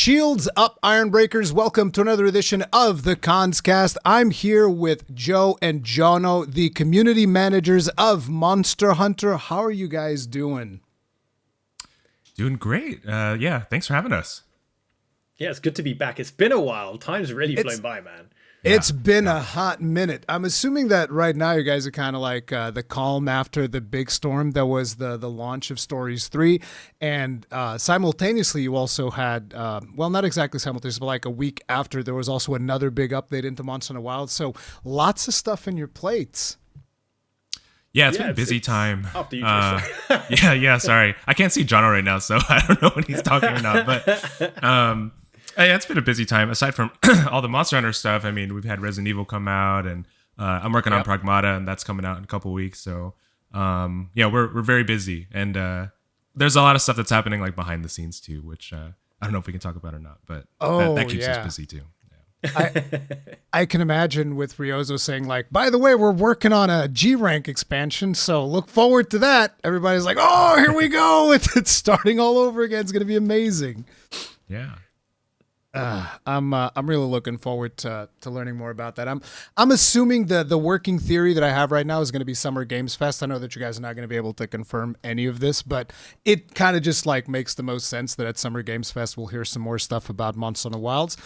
Shields up, Iron Breakers. Welcome to another edition of the Conscast. I'm here with Joe and Jonno, the community managers of Monster Hunter. How are you guys doing? Doing great. Yeah, thanks for having us. Yeah, it's good to be back. It's been a while. Time's really flown by, man. It's been a hot minute. I'm assuming that right now you guys are kind of like the calm after the big storm that was the launch of Stories 3. And simultaneously, you also had, well, not exactly simultaneously, but like a week after, there was also another big update into Monster Hunter Wilds. So lots of stuff in your plates. Yeah, it's been a busy time. After you, yeah, sorry. I can't see Jonno right now, so I don't know when he's talking or not. But yeah, it's been a busy time. Aside from all the Monster Hunter stuff, I mean, we've had Resident Evil come out, and I'm working on Pragmata, and that's coming out in a couple weeks. So yeah, we're very busy, and there's a lot of stuff that's happening like behind the scenes too, which I don't know if we can talk about or not, but that keeps us busy too. I can imagine with Ryozo saying like, by the way, we're working on a G rank expansion, so look forward to that. Everybody's like, oh, here we go. It's starting all over again. It's going to be amazing. Yeah. I'm really looking forward to learning more about that. I'm assuming the working theory that I have right now is going to be Summer Games Fest. I know that you guys are not going to be able to confirm any of this, but it kind of just like makes the most sense that at Summer Games Fest we'll hear some more stuff about Monster Hunter Wilds.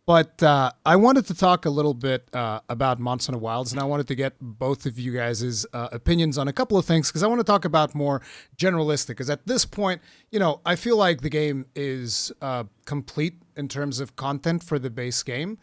But I wanted to talk a little bit about Monster Hunter Wilds, and I wanted to get both of you guys' opinions on a couple of things, because I want to talk about more generalistic, because at this point, you know, I feel like the game is complete in terms of content for the base game,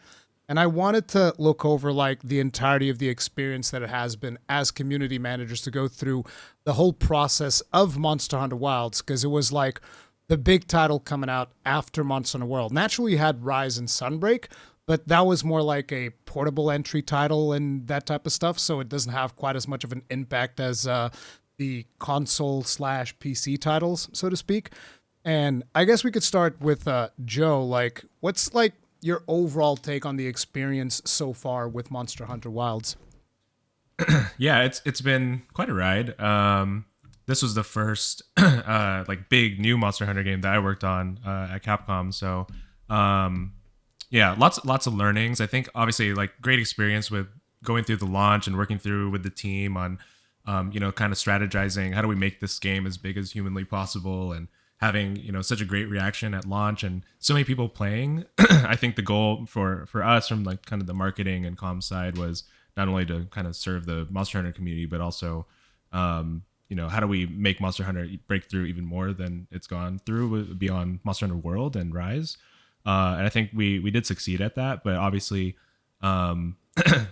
and I wanted to look over like the entirety of the experience that it has been as community managers to go through the whole process of Monster Hunter Wilds, because it was like the big title coming out after Monster Hunter World. Naturally, you had Rise and Sunbreak, but that was more like a portable entry title and that type of stuff, so it doesn't have quite as much of an impact as the console/PC titles, so to speak. And I guess we could start with Joe. Like, what's like your overall take on the experience so far with Monster Hunter Wilds? Yeah, it's been quite a ride. This was the first like big new Monster Hunter game that I worked on at Capcom. So yeah, lots of learnings. I think obviously like great experience with going through the launch and working through with the team on you know, kind of strategizing how do we make this game as big as humanly possible, and having, you know, such a great reaction at launch and so many people playing. I think the goal for us from like kind of the marketing and comm side was not only to kind of serve the Monster Hunter community, but also you know, how do we make Monster Hunter break through even more than it's gone through beyond Monster Hunter World and Rise? And I think we did succeed at that, but obviously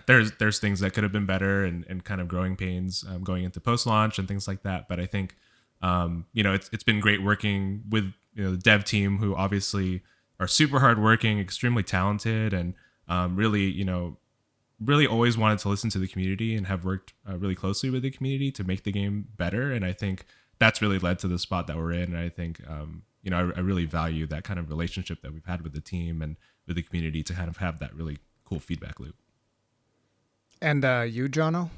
there's things that could have been better, and kind of growing pains going into post-launch and things like that. But I think you know, it's been great working with, you know, the dev team, who obviously are super hardworking, extremely talented, and really, you know, really always wanted to listen to the community and have worked really closely with the community to make the game better. And I think that's really led to the spot that we're in. And I think, you know, I really value that kind of relationship that we've had with the team and with the community to kind of have that really cool feedback loop. And you, Jonno?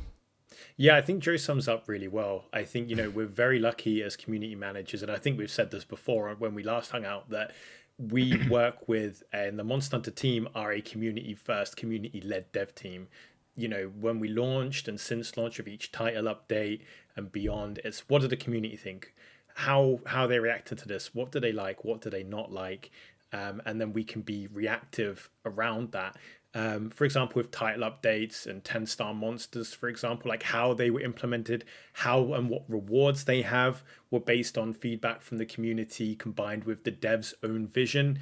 Yeah, I think Joe sums up really well. I think, you know, we're very lucky as community managers, and I think we've said this before when we last hung out, that we work with, and the Monster Hunter team are a community-first, community-led dev team. You know, when we launched and since launch of each title update and beyond, it's what did the community think? How they reacted to this? What do they like? What do they not like? And then we can be reactive around that. For example, with title updates and 10-star monsters, for example, like how they were implemented, how and what rewards they have were based on feedback from the community combined with the dev's own vision,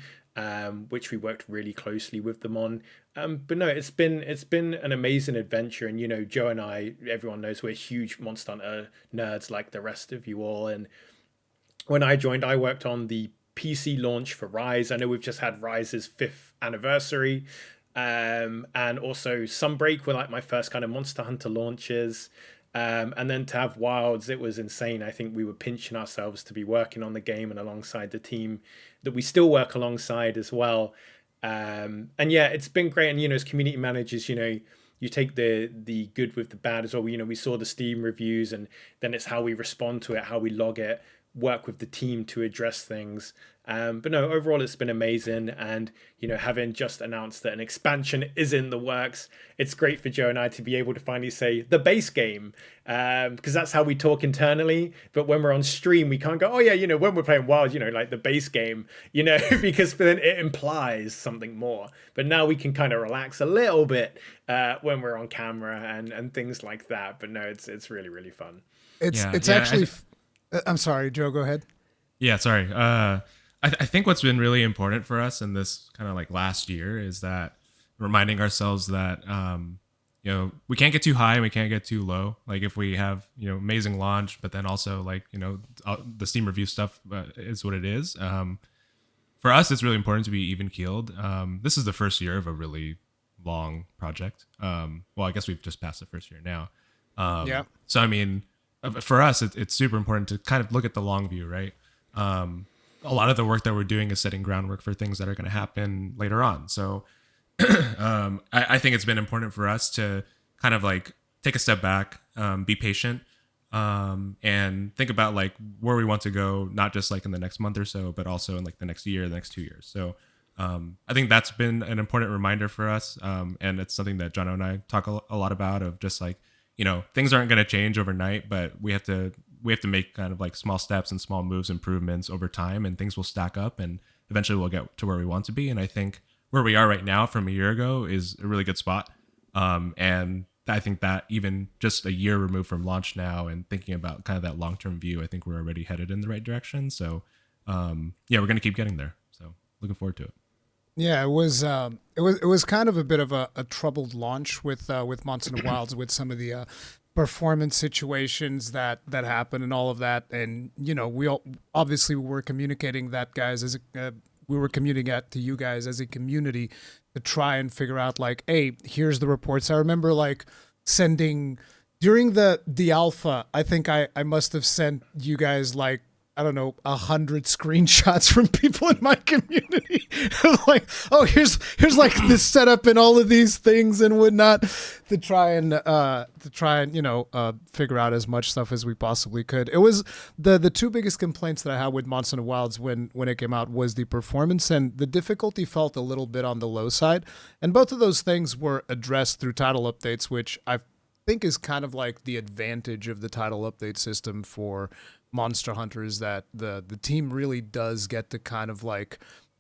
which we worked really closely with them on. But no, it's been an amazing adventure. And, you know, Joe and I, everyone knows we're huge Monster Hunter nerds like the rest of you all. And when I joined, I worked on the PC launch for Rise. I know we've just had Rise's 5th anniversary. And also Sunbreak were like my first kind of Monster Hunter launches. And then to have Wilds, it was insane. I think we were pinching ourselves to be working on the game and alongside the team that we still work alongside as well. And yeah, it's been great. And, you know, as community managers, you know, you take the good with the bad as well. You know, we saw the Steam reviews, and then it's how we respond to it, how we log it. work with the team to address things. But no, overall, it's been amazing. And, having just announced that an expansion is in the works, it's great for Joe and I to be able to finally say the base game, because that's how we talk internally. But when we're on stream, we can't go, oh, yeah, when we're playing Wild, like the base game, because then it implies something more. But now we can kind of relax a little bit when we're on camera and things like that. But no, it's really, really fun. It's actually. I'm sorry, Joe. Go ahead. Yeah, sorry. I think what's been really important for us in this kind of like last year is that reminding ourselves that we can't get too high and we can't get too low. Like if we have amazing launch, but then also like the Steam review stuff is what it is. For us, it's really important to be even keeled. This is the first year of a really long project. Well, I guess we've just passed the first year now. Yeah. So I mean, for us, it's super important to kind of look at the long view, right? A lot of the work that we're doing is setting groundwork for things that are going to happen later on. So I think it's been important for us to kind of like take a step back, be patient, and think about like where we want to go, not just like in the next month or so, but also in like the next year, the next 2 years. So I think that's been an important reminder for us. And it's something that Jonno and I talk a lot about, of just like, things aren't going to change overnight, but we have to make kind of like small steps and small moves, improvements over time, and things will stack up and eventually we'll get to where we want to be. And I think where we are right now from a year ago is a really good spot. And I think that even just a year removed from launch now and thinking about kind of that long-term view, I think we're already headed in the right direction. So we're going to keep getting there. So looking forward to it. Yeah, it was kind of a bit of a troubled launch with Monster Hunter Wilds, with some of the performance situations that happened and all of that. And we all obviously were communicating that, guys, we were communicating to you guys as a community to try and figure out like, hey, here's the reports. I remember like sending during the alpha. I think I must have sent you guys like, I don't know, 100 screenshots from people in my community. Like, oh, here's like this setup and all of these things and whatnot, to try and figure out as much stuff as we possibly could. It was the two biggest complaints that I had with Monster Hunter Wilds when it came out was the performance, and the difficulty felt a little bit on the low side. And both of those things were addressed through title updates, which I think is kind of like the advantage of the title update system for Monster Hunter, is that the team really does get to kind of like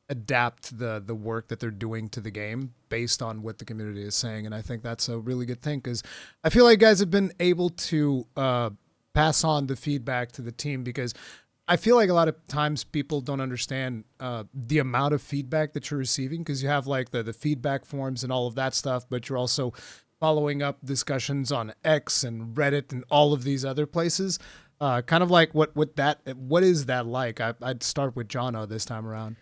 adapt the work that they're doing to the game based on what the community is saying. And I think that's a really good thing, because I feel like guys have been able to pass on the feedback to the team, because I feel like a lot of times people don't understand the amount of feedback that you're receiving, because you have like the feedback forms and all of that stuff, but you're also following up discussions on X and Reddit and all of these other places. Kind of like what is that like? I'd start with Jonno this time around.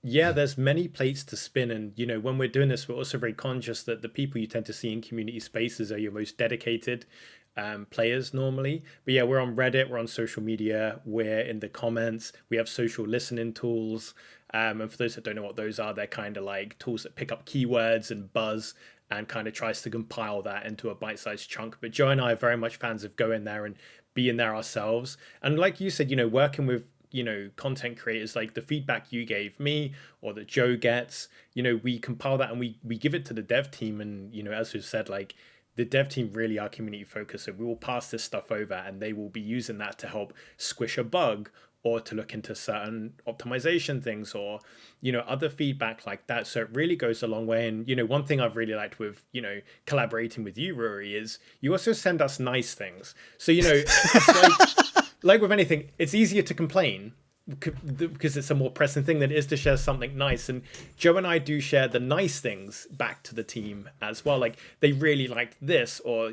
Yeah, there's many plates to spin. And, when we're doing this, we're also very conscious that the people you tend to see in community spaces are your most dedicated players normally. But yeah, we're on Reddit, we're on social media, we're in the comments, we have social listening tools. And for those that don't know what those are, they're kind of like tools that pick up keywords and buzz and kind of tries to compile that into a bite-sized chunk. But Joe and I are very much fans of going there and being there ourselves. And like you said, working with, content creators, like the feedback you gave me or that Joe gets, we compile that and we give it to the dev team. And, as we've said, like the dev team really are community focused. So we will pass this stuff over and they will be using that to help squish a bug or to look into certain optimization things or, other feedback like that. So it really goes a long way. And, one thing I've really liked with, collaborating with you, Rory, is you also send us nice things. So, it's like with anything, it's easier to complain because it's a more pressing thing than it is to share something nice. And Joe and I do share the nice things back to the team as well. Like they really liked this, or,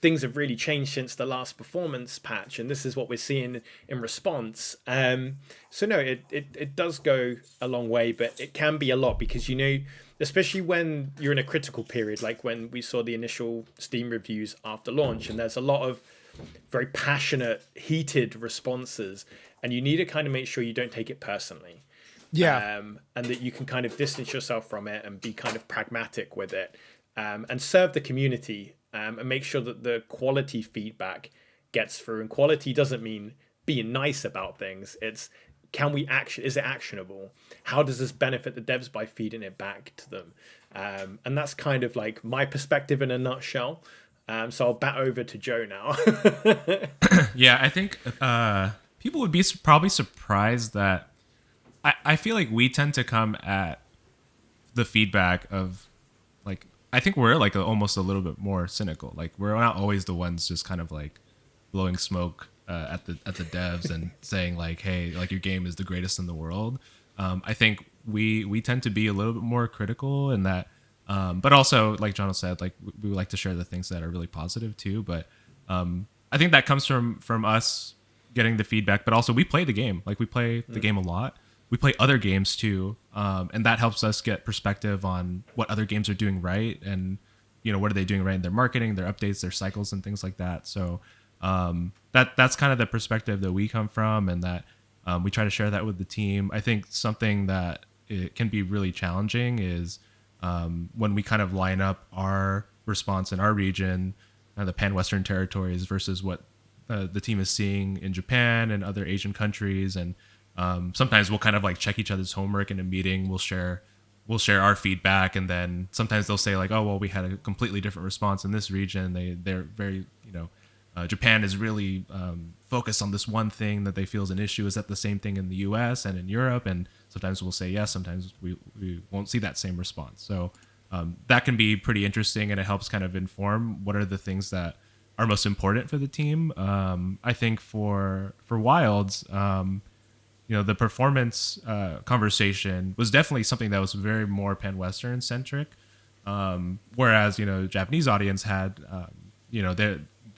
things have really changed since the last performance patch, and this is what we're seeing in response. So no, it does go a long way, but it can be a lot because, especially when you're in a critical period, like when we saw the initial Steam reviews after launch, and there's a lot of very passionate, heated responses, and you need to kind of make sure you don't take it personally. Yeah. And that you can kind of distance yourself from it and be kind of pragmatic with it, and serve the community, and make sure that the quality feedback gets through. And quality doesn't mean being nice about things. It's, can we action? Is it actionable? How does this benefit the devs by feeding it back to them? And that's kind of like my perspective in a nutshell. So I'll bat over to Joe now. Yeah, I think people would be probably surprised that I feel like we tend to come at the feedback of like, I think we're like almost a little bit more cynical. Like we're not always the ones just kind of like blowing smoke at the devs and saying like, hey, like your game is the greatest in the world. I think we tend to be a little bit more critical in that, but also like Jonno said, like we like to share the things that are really positive too. But I think that comes from us getting the feedback, but also we play the game. Like we play the game a lot. We play other games too, and that helps us get perspective on what other games are doing right, and what are they doing right in their marketing, their updates, their cycles, and things like that. So that's kind of the perspective that we come from, and that we try to share that with the team. I think something that it can be really challenging is when we kind of line up our response in our region, the pan-Western territories, versus what the team is seeing in Japan and other Asian countries. And sometimes we'll kind of like check each other's homework in a meeting. We'll share our feedback, and then sometimes they'll say like, oh well, we had a completely different response in this region. They're very Japan is really focused on this one thing that they feel is an issue. Is that the same thing in the US and in Europe? And sometimes we'll say yes, sometimes we won't see that same response. So that can be pretty interesting, and it helps kind of inform what are the things that are most important for the team. I think for Wilds, the performance conversation was definitely something that was very more pan-Western centric, whereas the Japanese audience had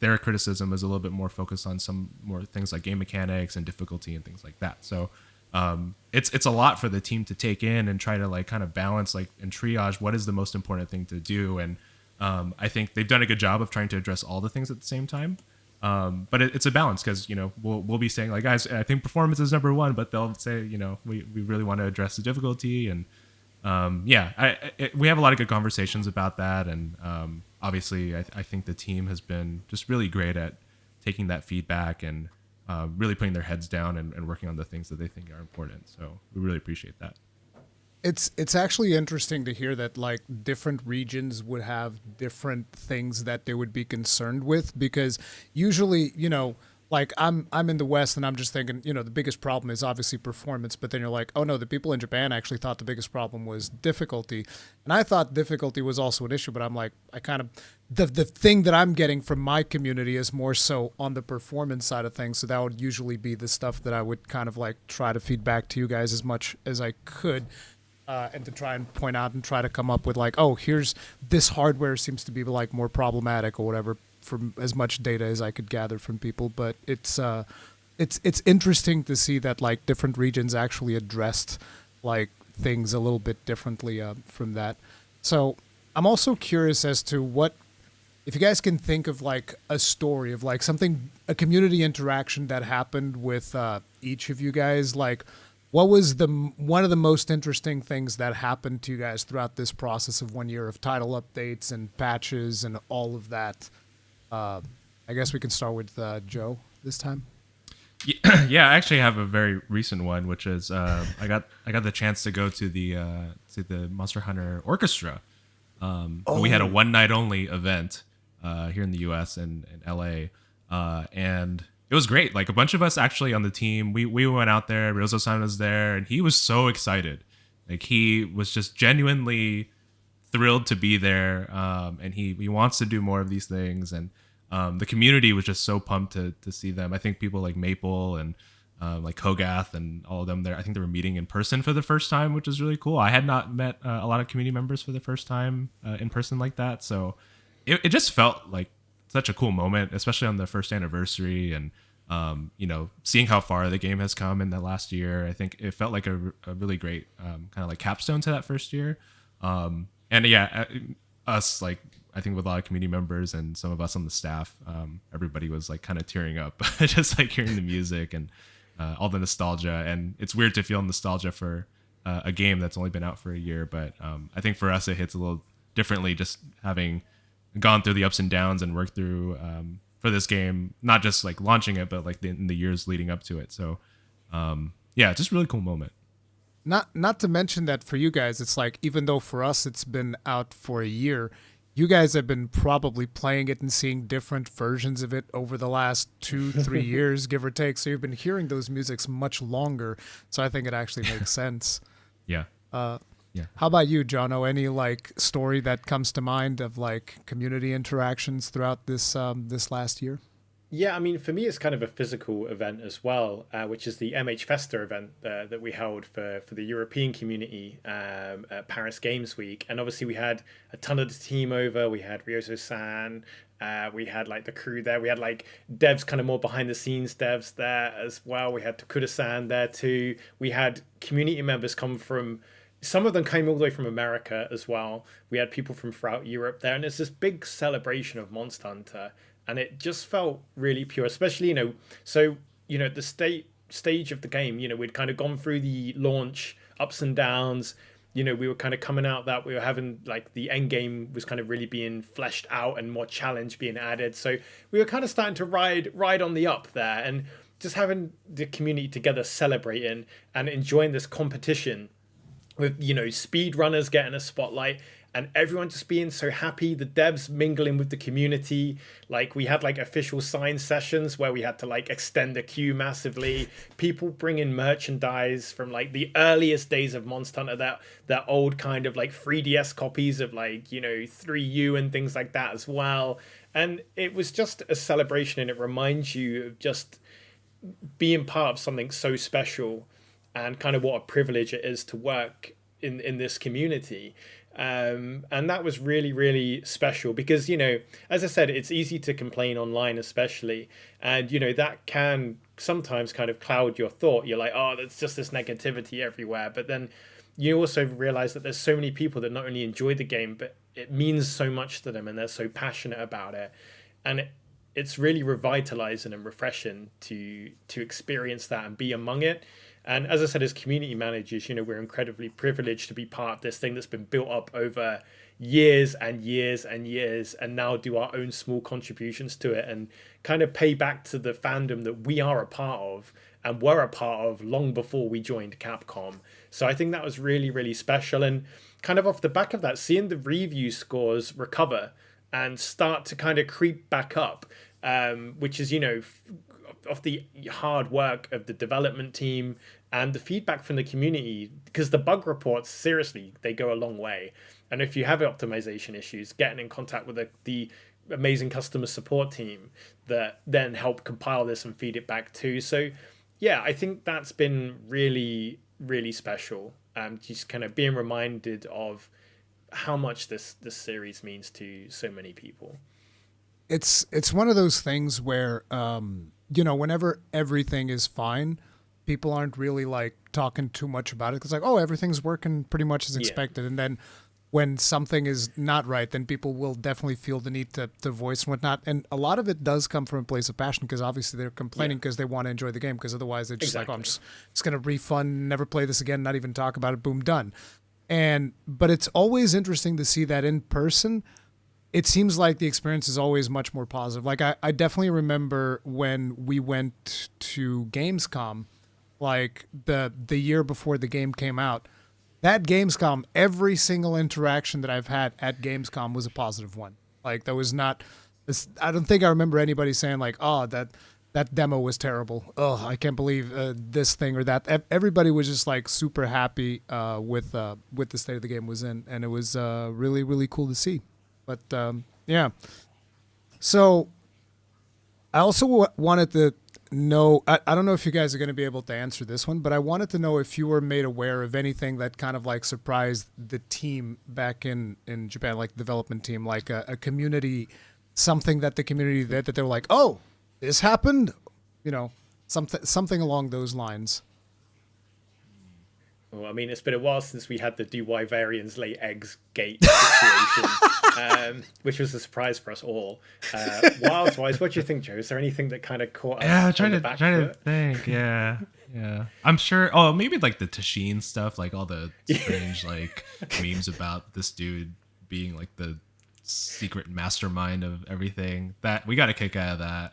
their criticism was a little bit more focused on some more things like game mechanics and difficulty and things like that. So it's a lot for the team to take in and try to like kind of balance like and triage what is the most important thing to do. And I think they've done a good job of trying to address all the things at the same time. But it's a balance, because we'll be saying like, guys, I think performance is number one, but they'll say we really want to address the difficulty. And we have a lot of good conversations about that. And obviously I think the team has been just really great at taking that feedback and really putting their heads down and working on the things that they think are important. So we really appreciate that. It's actually interesting to hear that like different regions would have different things that they would be concerned with, because usually, like I'm in the West and I'm just thinking, the biggest problem is obviously performance, but then you're like, oh no, the people in Japan actually thought the biggest problem was difficulty. And I thought difficulty was also an issue, but I'm like, I kind of the thing that I'm getting from my community is more so on the performance side of things. So that would usually be the stuff that I would kind of like try to feed back to you guys as much as I could. And to try and point out and try to come up with like, oh, here's this hardware seems to be like more problematic or whatever, from as much data as I could gather from people. But it's interesting to see that like different regions actually addressed like things a little bit differently from that. So I'm also curious as to what, if you guys can think of like a story of like something, a community interaction that happened with each of you guys, like what was one of the most interesting things that happened to you guys throughout this process of 1 year of title updates and patches and all of that? I guess we can start with Joe this time. Yeah, I actually have a very recent one, which is I got the chance to go to the Monster Hunter Orchestra. We had a one night only event here in the U.S. and in L.A. And it was great. Like a bunch of us actually on the team, we went out there. Ryozo-san was there, and he was so excited. Like he was just genuinely thrilled to be there, and he wants to do more of these things. And the community was just so pumped to see them. I think people like Maple and like Kogath and all of them there, I think they were meeting in person for the first time, which is really cool. I had not met a lot of community members for the first time in person like that. So it just felt like such a cool moment, especially on the first anniversary. And seeing how far the game has come in the last year, I think it felt like a really great kind of like capstone to that first year. Us, like I think with a lot of community members and some of us on the staff, everybody was like kind of tearing up just like hearing the music and all the nostalgia. And it's weird to feel nostalgia for a game that's only been out for a year, but I think for us it hits a little differently, just having gone through the ups and downs and worked through for this game, not just like launching it, but like in the years leading up to it. So yeah, just really cool moment. Not to mention that for you guys, it's like, even though for us it's been out for a year, you guys have been probably playing it and seeing different versions of it over the last 2-3 years, give or take. So you've been hearing those musics much longer. So I think it actually makes sense. Yeah. Yeah. How about you, Jonno? Any like story that comes to mind of like community interactions throughout this this last year? Yeah, I mean, for me, it's kind of a physical event as well, which is the MH Festa event that we held for the European community at Paris Games Week. And obviously, we had a ton of the team over. We had Ryoso-san. We had like the crew there. We had like devs, kind of more behind the scenes devs there as well. We had Takura-san there too. We had community members come from. Some of them came all the way from America as well. We had people from throughout Europe there, and it's this big celebration of Monster Hunter. And it just felt really pure, especially, so, the stage of the game, we'd kind of gone through the launch ups and downs. We were kind of coming out that we were having like the end game was kind of really being fleshed out and more challenge being added. So we were kind of starting to ride on the up there, and just having the community together celebrating and enjoying this competition with, speed runners getting a spotlight. And everyone just being so happy, the devs mingling with the community. Like we had like official sign sessions where we had to like extend the queue massively. People bringing merchandise from like the earliest days of Monster Hunter, that old kind of like 3DS copies of like, 3U and things like that as well. And it was just a celebration, and it reminds you of just being part of something so special and kind of what a privilege it is to work in this community. And that was really, really special because, as I said, it's easy to complain online, especially. And, that can sometimes kind of cloud your thought. You're like, oh, there's just this negativity everywhere. But then you also realize that there's so many people that not only enjoy the game, but it means so much to them and they're so passionate about it. And it's really revitalizing and refreshing to experience that and be among it. And as I said, as community managers, we're incredibly privileged to be part of this thing that's been built up over years and years and years, and now do our own small contributions to it and kind of pay back to the fandom that we are a part of and were a part of long before we joined Capcom. So I think that was really, really special. And kind of off the back of that, seeing the review scores recover and start to kind of creep back up, which is, of the hard work of the development team and the feedback from the community, because the bug reports, seriously, they go a long way. And if you have optimization issues, getting in contact with the amazing customer support team that then help compile this and feed it back too. So yeah, I think that's been really, really special. Just kind of being reminded of how much this series means to so many people. It's one of those things where whenever everything is fine, people aren't really like talking too much about it. It's like, oh, everything's working pretty much as expected. And then when something is not right, then people will definitely feel the need to voice and whatnot. And a lot of it does come from a place of passion, because obviously they're complaining because they want to enjoy the game, because otherwise they're just like, oh, I'm just going to refund, never play this again, not even talk about it, boom, done. But it's always interesting to see that in person. It seems like the experience is always much more positive. Like I definitely remember when we went to Gamescom, like the year before the game came out. That Gamescom, every single interaction that I've had at Gamescom was a positive one. Like there was not, I don't think I remember anybody saying like, oh, that demo was terrible. Oh, I can't believe this thing or that. Everybody was just like super happy with the state of the game was in, and it was really, really cool to see. But yeah, so I also wanted to know, I don't know if you guys are going to be able to answer this one, but I wanted to know if you were made aware of anything that kind of like surprised the team back in Japan, like the development team, like a community, something that the community did that they were like, oh, this happened, something along those lines. Well, I mean, it's been a while since we had the do why variants lay eggs gate situation, which was a surprise for us all. Wilds-wise, what do you think, Joe? Is there anything that kind of caught us? Yeah, I'm trying to think. Yeah. I'm sure. Oh, maybe like the Tashin stuff, like all the strange like memes about this dude being like the secret mastermind of everything. That we got a kick out of that.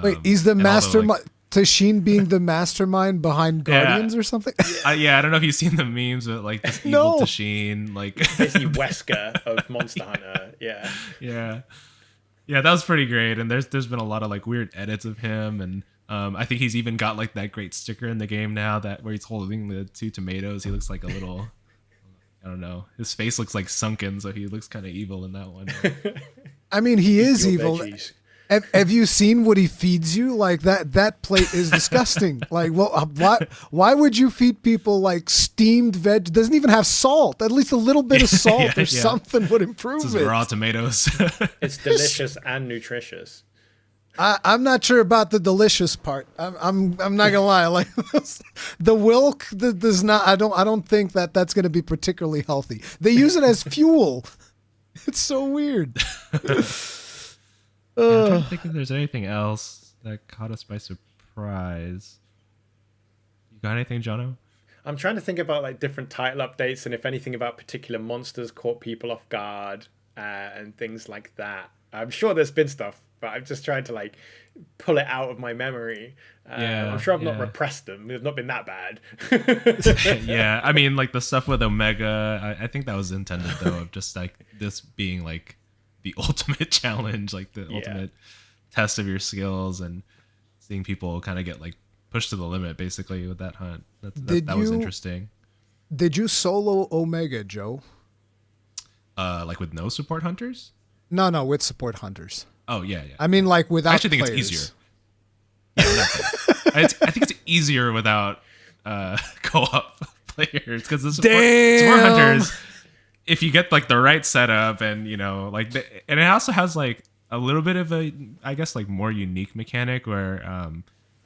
Wait, he's the and all mastermind. Tashin being the mastermind behind Guardians or something? Yeah, I don't know if you've seen the memes, but like this evil Tashin, like basically Wesker of Monster Hunter. Yeah. Yeah, that was pretty great. And there's been a lot of like weird edits of him, and I think he's even got like that great sticker in the game now that where he's holding the 2 tomatoes. He looks like a little, I don't know. His face looks like sunken, so he looks kind of evil in that one. I mean, he is evil. Veggies. Have you seen what he feeds you? Like that plate is disgusting. Like, well, why would you feed people like steamed veg? It doesn't even have salt. At least a little bit of salt or something would improve it's it. Raw tomatoes. It's delicious and nutritious. I'm not sure about the delicious part. I'm not gonna lie. Like the Wilk does not. I don't think that's gonna be particularly healthy. They use it as fuel. It's so weird. I'm trying to think if there's anything else that caught us by surprise. You got anything, Jonno? I'm trying to think about like different title updates and if anything about particular monsters caught people off guard and things like that. I'm sure there's been stuff, but I'm just trying to like pull it out of my memory. I'm sure I've not repressed them. They've not been that bad. Yeah, I mean like the stuff with Omega, I think that was intended though of just like this being like the ultimate challenge, like the ultimate test of your skills, and seeing people kind of get like pushed to the limit basically with that hunt. That was interesting. Did you solo Omega, Joe? Like with no support hunters? No, with support hunters. Oh yeah. I mean, like without. I actually think players. it's easier. I think it's easier without co-op players because the support hunters. If you get like the right setup and you know like and it also has like a little bit of a I guess like more unique mechanic where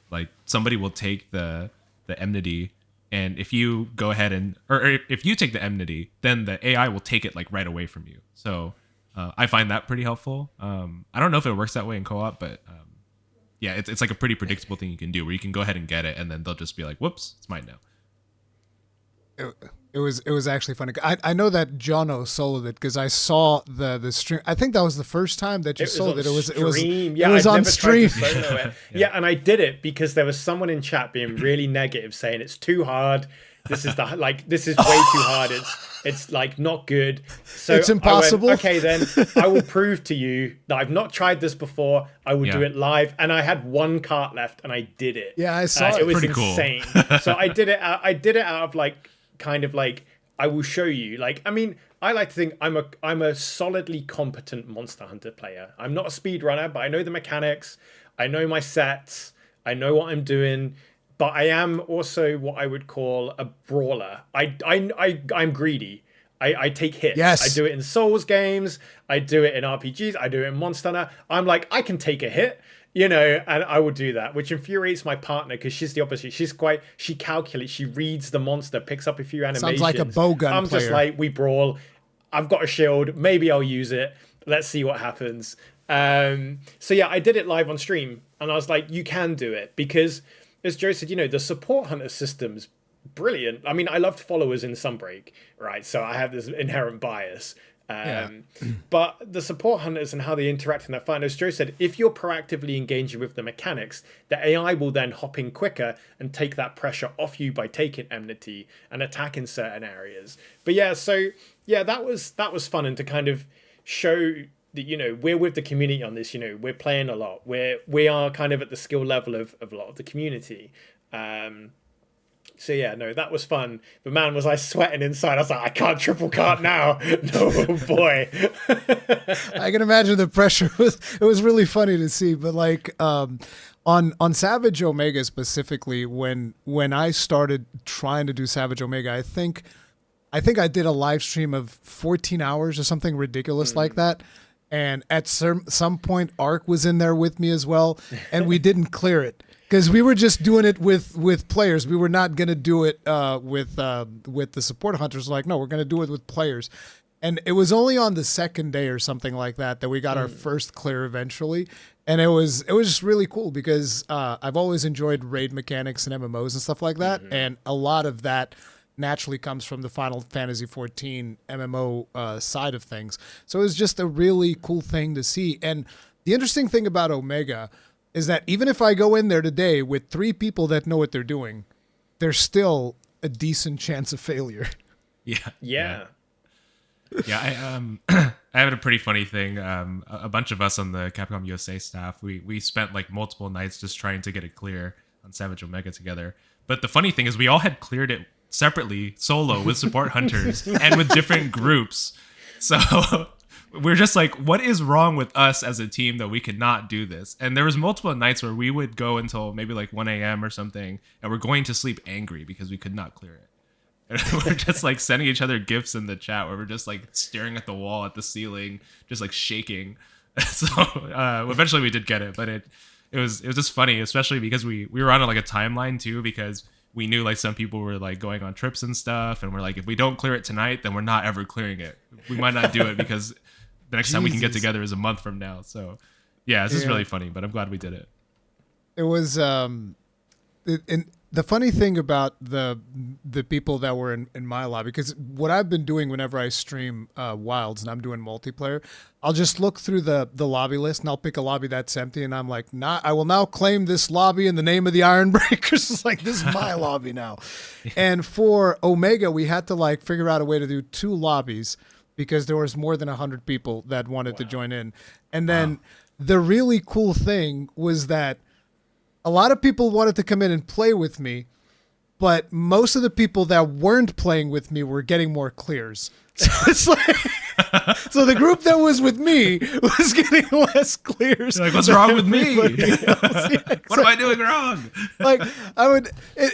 like somebody will take the enmity, and if you go ahead and or if you take the enmity, then the AI will take it like right away from you. So I find that pretty helpful. I don't know if it works that way in co-op, but yeah, it's like a pretty predictable thing you can do where you can go ahead and get it, and then they'll just be like, "Whoops, it's mine now." It was actually funny. I know that Jonno soloed it because I saw the stream. I think that was the first time that you soloed it. It was on stream. Yeah, and I did it because there was someone in chat being really negative, saying it's too hard. This is this is way too hard. It's like not good. So it's impossible. I went, okay, then I will prove to you that I've not tried this before. I will do it live. And I had 1 cart left, and I did it. Yeah, I saw it. It was pretty insane. Cool. So I did it. I did it out of like kind of like I will show you. Like I mean, I like to think I'm a solidly competent Monster Hunter player. I'm not a speedrunner, but I know the mechanics. I know my sets. I know what I'm doing. But I am also what I would call a brawler. I'm greedy. I take hits. Yes. I do it in Souls games. I do it in RPGs. I do it in Monster Hunter. I'm like, I can take a hit, you know, and I will do that, which infuriates my partner because she's the opposite. She calculates, she reads the monster, picks up a few animations. Sounds like a bowgun I'm player. just like, we brawl. I've got a shield. Maybe I'll use it. Let's see what happens. So yeah, I did it live on stream, and I was like, you can do it because, as Joe said, you know, the support hunter system's brilliant. I mean, I loved followers in Sunbreak, right? So I have this inherent bias. But the support hunters and how they interact in that fight, as Joe said, if you're proactively engaging with the mechanics, the AI will then hop in quicker and take that pressure off you by taking enmity and attacking certain areas. But yeah, so yeah, that was fun, and to kind of show that, you know, we're with the community on this. You know, we're playing a lot. We are kind of at the skill level of a lot of the community. So yeah, no, that was fun. But man, was I sweating inside. I was like, I can't triple cart now. No, boy. I can imagine the pressure. It was really funny to see. But like on Savage Omega specifically, when I started trying to do Savage Omega, I think I did a live stream of 14 hours or something ridiculous like that. And at some point, Ark was in there with me as well, and we didn't clear it. Because we were just doing it with players. We were not going to do it with the support hunters. Like, no, we're going to do it with players. And it was only on the second day or something like that we got our first clear eventually. And it was just really cool because I've always enjoyed raid mechanics and MMOs and stuff like that. And a lot of that naturally comes from the Final Fantasy 14 MMO side of things. So it was just a really cool thing to see. And the interesting thing about Omega is that even if I go in there today with 3 people that know what they're doing, there's still a decent chance of failure. Yeah. I had a pretty funny thing. A bunch of us on the Capcom USA staff, we spent like multiple nights just trying to get it clear on Savage Omega together. But the funny thing is we all had cleared it separately, solo, with support hunters and with different groups. So we're just like, what is wrong with us as a team that we could not do this? And there was multiple nights where we would go until maybe like 1 a.m. or something, and we're going to sleep angry because we could not clear it. And we're just like sending each other gifs in the chat where we're just like staring at the wall, at the ceiling, just like shaking. So eventually we did get it, but it was just funny, especially because we were on like a timeline too, because we knew like some people were like going on trips and stuff, and we're like, if we don't clear it tonight, then we're not ever clearing it. We might not do it because the next time we can get together is a month from now. So yeah, it's just really funny, but I'm glad we did it. It was the funny thing about the people that were in my lobby, because what I've been doing whenever I stream Wilds and I'm doing multiplayer, I'll just look through the lobby list and I'll pick a lobby that's empty and I'm like, I will now claim this lobby in the name of the Iron Breakers. It's like, this is my lobby now. And for Omega, we had to like figure out a way to do 2 lobbies because there was more than 100 people that wanted to join in. And then the really cool thing was that a lot of people wanted to come in and play with me, but most of the people that weren't playing with me were getting more clears. So it's like, so the group that was with me was getting less clears. You're like, what's wrong with me? Yeah, exactly. What am I doing wrong? Like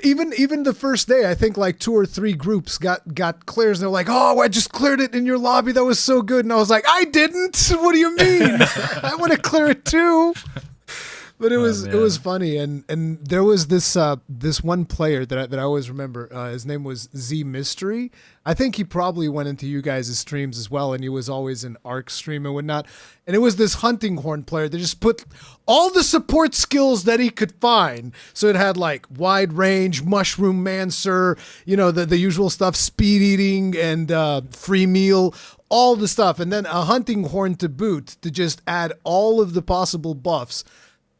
even the first day, I think like 2 or 3 groups got clears. And they're like, oh, I just cleared it in your lobby. That was so good. And I was like, I didn't. What do you mean? I want to clear it too. But it was funny, and there was this one player that I always remember. His name was Z Mystery. I think he probably went into you guys' streams as well, and he was always an Arc stream and whatnot. And it was this hunting horn player that just put all the support skills that he could find. So it had like wide range, mushroom mancer, the usual stuff, speed eating and free meal, all the stuff, and then a hunting horn to boot to just add all of the possible buffs.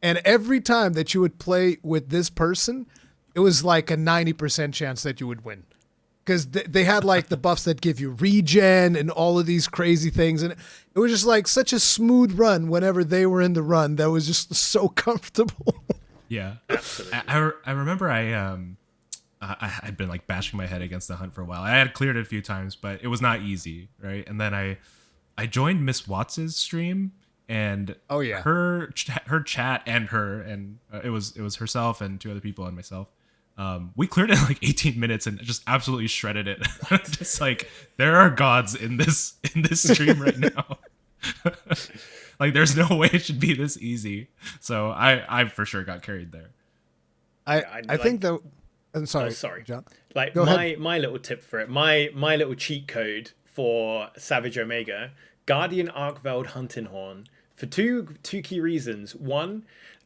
And every time that you would play with this person, it was like a 90% chance that you would win. Because they had like the buffs that give you regen and all of these crazy things. And it was just like such a smooth run whenever they were in the run that was just so comfortable. Yeah. Absolutely. I remember I'd been like bashing my head against the hunt for a while. I had cleared it a few times, but it was not easy, right? And then I joined Miss Watts's stream. And her chat and it was herself and 2 other people and myself. We cleared it in like 18 minutes and just absolutely shredded it. Just like, there are gods in this stream right now. Like, there's no way it should be this easy. So I for sure got carried there. I think that. I'm sorry. Oh, sorry, John. Like my little tip for it, my little cheat code for Savage Omega, Guardian Arkveld Hunting Horn. For two key reasons. One,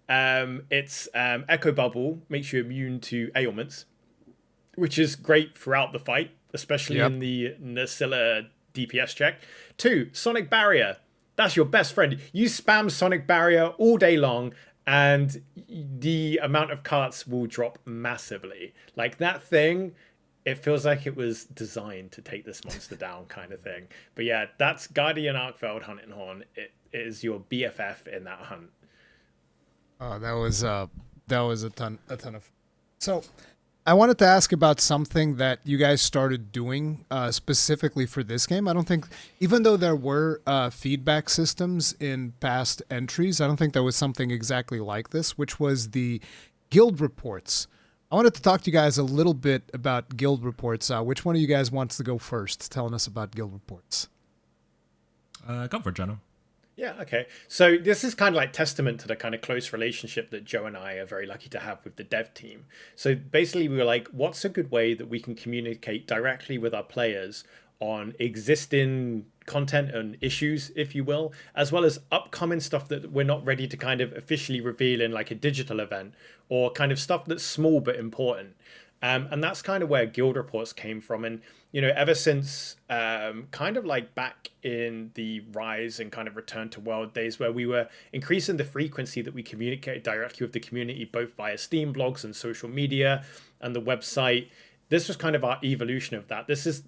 it's Echo Bubble makes you immune to ailments, which is great throughout the fight, especially in the Nasilla DPS check. 2, Sonic Barrier. That's your best friend. You spam Sonic Barrier all day long, and the amount of carts will drop massively. Like that thing, it feels like it was designed to take this monster down, kind of thing. But yeah, that's Guardian Arkveld Hunting Horn. It is your BFF in that hunt. Oh, that was a ton of. So, I wanted to ask about something that you guys started doing specifically for this game. I don't think, even though there were feedback systems in past entries, I don't think there was something exactly like this, which was the guild reports. I wanted to talk to you guys a little bit about guild reports. Which one of you guys wants to go first, telling us about guild reports? Go for it, Jonno. Yeah, okay. So this is kind of like testament to the kind of close relationship that Joe and I are very lucky to have with the dev team. So basically we were like, what's a good way that we can communicate directly with our players on existing content and issues, if you will, as well as upcoming stuff that we're not ready to kind of officially reveal in like a digital event, or kind of stuff that's small but important. And that's kind of where guild reports came from. And, ever since kind of like back in the rise and kind of return to world days where we were increasing the frequency that we communicated directly with the community, both via Steam blogs and social media and the website, this was kind of our evolution of that. This is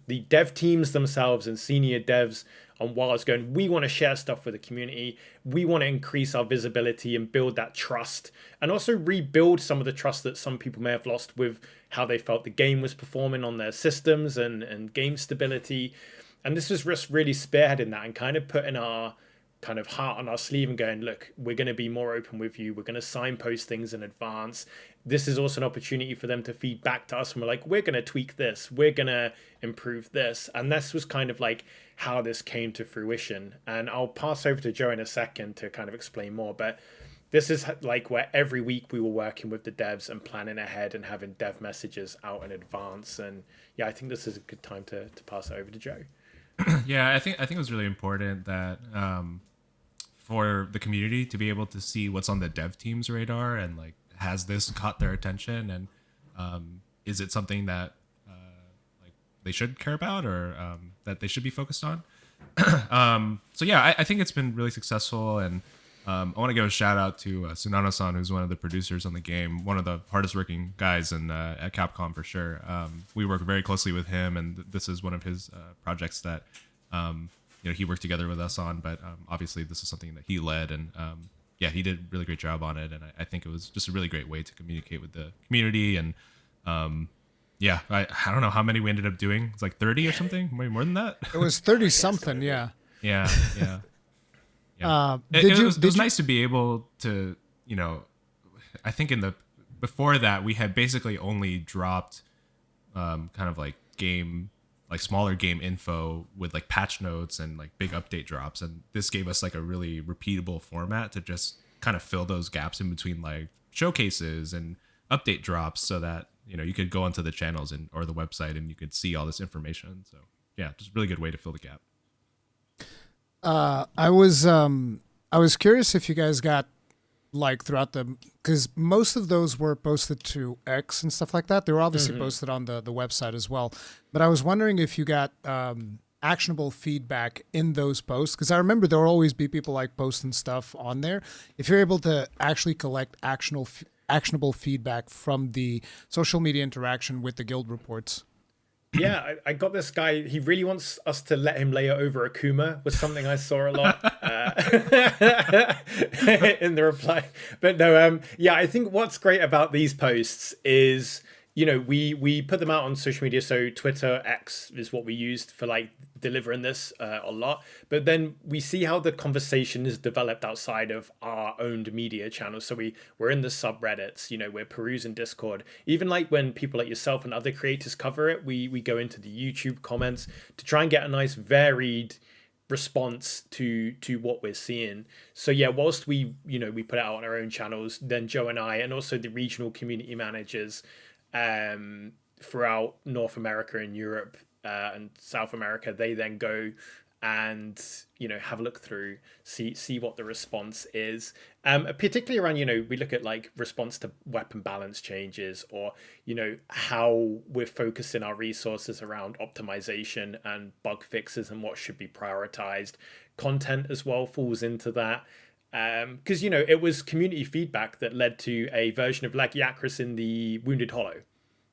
the dev teams themselves and senior devs on Wilds going, we want to share stuff with the community. We want to increase our visibility and build that trust, and also rebuild some of the trust that some people may have lost with how they felt the game was performing on their systems and game stability. And this was just really spearheading that and kind of putting our kind of heart on our sleeve and going, look, we're going to be more open with you. We're going to signpost things in advance. This is also an opportunity for them to feed back to us. And we're like, we're going to tweak this. We're going to improve this. And this was kind of like how this came to fruition. And I'll pass over to Joe in a second to kind of explain more. But this is like where every week we were working with the devs and planning ahead and having dev messages out in advance. And yeah, I think this is a good time to pass it over to Joe. Yeah, I think it was really important that for the community to be able to see what's on the dev team's radar and like, has this caught their attention, and is it something that like they should care about, or that they should be focused on? So yeah, I think it's been really successful, and I want to give a shout out to Sunano-san, who's one of the producers on the game, one of the hardest working guys at Capcom for sure. We work very closely with him, and this is one of his projects that he worked together with us on. But obviously, this is something that he led, and yeah, he did a really great job on it. And I think it was just a really great way to communicate with the community. And yeah, I don't know how many we ended up doing. It's like 30 or something, maybe more than that. It was 30 something, yeah. Yeah. It was nice to be able to, I think before that we had basically only dropped kind of like smaller game info with like patch notes and like big update drops, and this gave us like a really repeatable format to just kind of fill those gaps in between like showcases and update drops, so that you could go onto the channels or the website and you could see all this information. So yeah, just a really good way to fill the gap. I was curious if you guys got like throughout because most of those were posted to X and stuff like that. They were obviously posted on the website as well. But I was wondering if you got actionable feedback in those posts, because I remember there will always be people like posting stuff on there. If you're able to actually collect actionable feedback from the social media interaction with the guild reports. Yeah, I got this guy. He really wants us to let him layer over Akuma, was something I saw a lot in the reply. But no, yeah, I think what's great about these posts is, we put them out on social media. So Twitter, X is what we used for like delivering this a lot. But then we see how the conversation is developed outside of our owned media channels. So we're in the subreddits, we're perusing Discord. Even like when people like yourself and other creators cover it, we go into the YouTube comments to try and get a nice varied response to what we're seeing. So yeah, whilst we put it out on our own channels, then Joe and I, and also the regional community managers throughout North America and Europe and South America, they then go and have a look through, see what the response is, particularly around we look at like response to weapon balance changes, or how we're focusing our resources around optimization and bug fixes and what should be prioritized. Content as well falls into that, because it was community feedback that led to a version of Lagiacrus in the Wounded Hollow.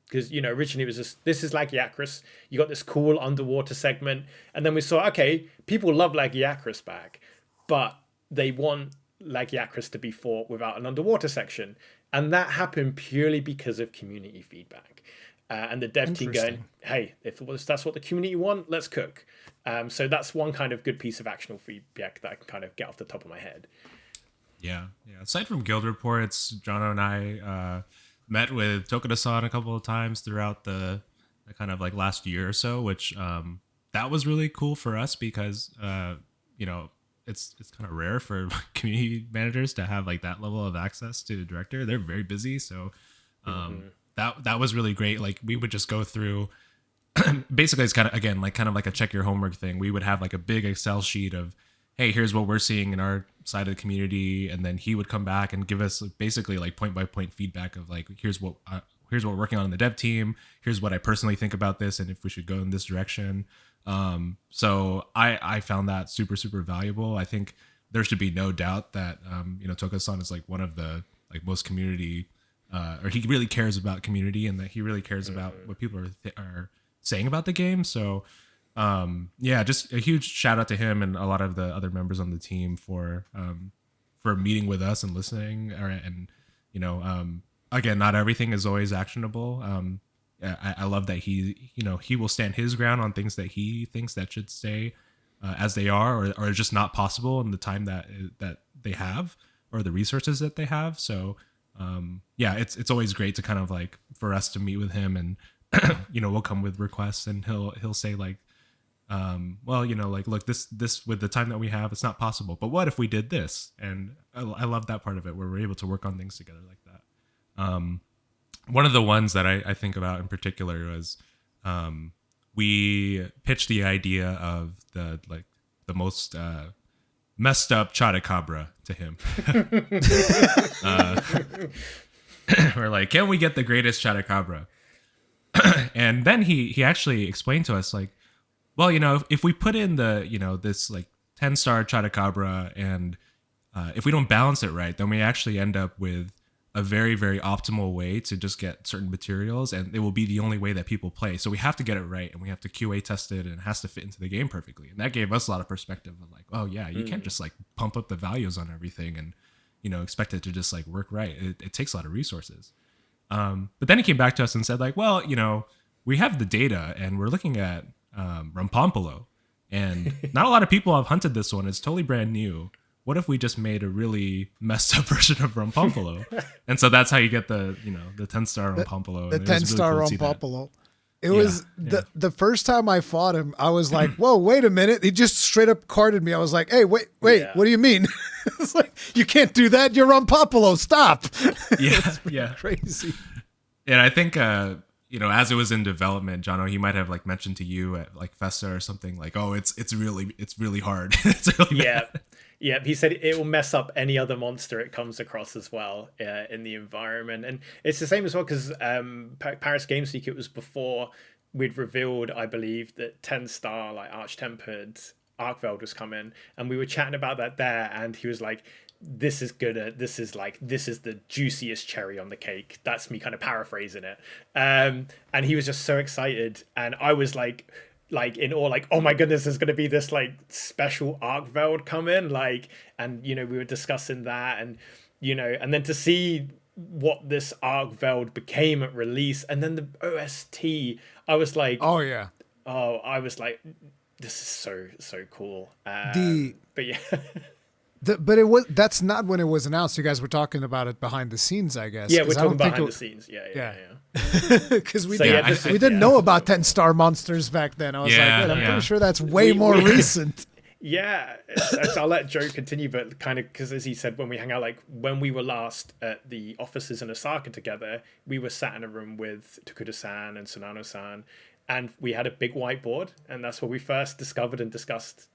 Because originally it was just, this is Lagiacrus. You got this cool underwater segment, and then we saw, okay, people love Lagiacrus back, but they want Lagiacrus to be fought without an underwater section, and that happened purely because of community feedback, and the dev team going, hey, if that's what the community want, let's cook. So that's one kind of good piece of actionable feedback that I can kind of get off the top of my head. Yeah. Aside from guild reports, Jonno and I met with Tokuda-san a couple of times throughout the kind of like last year or so, which that was really cool for us because it's kind of rare for community managers to have like that level of access to the director. They're very busy, so that was really great. Like we would just go through. Basically, it's kind of like a check your homework thing. We would have like a big Excel sheet of, hey, here's what we're seeing in our side of the community, and then he would come back and give us basically like point by point feedback of like, here's here's what we're working on in the dev team. Here's what I personally think about this, and if we should go in this direction. So I found that super, super valuable. I think there should be no doubt that, Toka-san is like one of the like most community, or he really cares about community, and that he really cares about what people are saying about the game. So, just a huge shout out to him and a lot of the other members on the team for meeting with us and listening. Again, not everything is always actionable. I love that he will stand his ground on things that he thinks that should stay as they are, or just not possible in the time that they have, or the resources that they have. So it's always great to kind of like for us to meet with him, and we'll come with requests, and he'll say like, look, this with the time that we have, it's not possible, but what if we did this? And I love that part of it, where we're able to work on things together like that. One of the ones that I think about in particular was we pitched the idea of the most messed up Chadacabra to him. We're like, can we get the greatest Chadacabra? And then he actually explained to us like, well, if we put in this like 10-star Chadacabra, and if we don't balance it right, then we actually end up with a very, very optimal way to just get certain materials, and it will be the only way that people play. So we have to get it right, and we have to QA test it, and it has to fit into the game perfectly. And that gave us a lot of perspective of like, oh yeah, you can't just like pump up the values on everything and expect it to just like work right. It takes a lot of resources. But then he came back to us and said like, well, we have the data, and we're looking at Rampompolo, and not a lot of people have hunted this one. It's totally brand new. What if we just made a really messed up version of Rampompolo? And so that's how you get the 10-star Rampompolo. The 10-star Rampompolo. It was the first time I fought him, I was like, whoa, wait a minute. He just straight up carded me. I was like, hey, wait, what do you mean? It's like, you can't do that. You're Rampompolo. Stop. Yeah. Crazy. And I think, as it was in development, Jonno, he might have like mentioned to you at like Festa or something like, oh, it's really hard. It's really bad. Yeah, he said it will mess up any other monster it comes across as well in the environment. And it's the same as well, because Paris Games Week, it was before we'd revealed, I believe, that 10-star like Arch-Tempered Arkveld was coming. And we were chatting about that there, and he was like, this is the juiciest cherry on the cake. That's me kind of paraphrasing it. And he was just so excited. And I was like in awe, like, oh my goodness, there's going to be this like special Arkveld come in, like, and we were discussing that, and and then to see what this Arkveld became at release, and then the OST, I was like, I was like, this is so cool. But yeah. That's not when it was announced. You guys were talking about it behind the scenes, I guess. Yeah, we're talking behind the scenes. Yeah. Because we didn't know about 10-star monsters back then. I was I'm pretty sure that's way more recent. Yeah, I'll let Joe continue, but kind of because as he said, when we hang out, like when we were last at the offices in Osaka together, we were sat in a room with Tokuda-san and Sonano-san, and we had a big whiteboard, and that's where we first discovered and discussed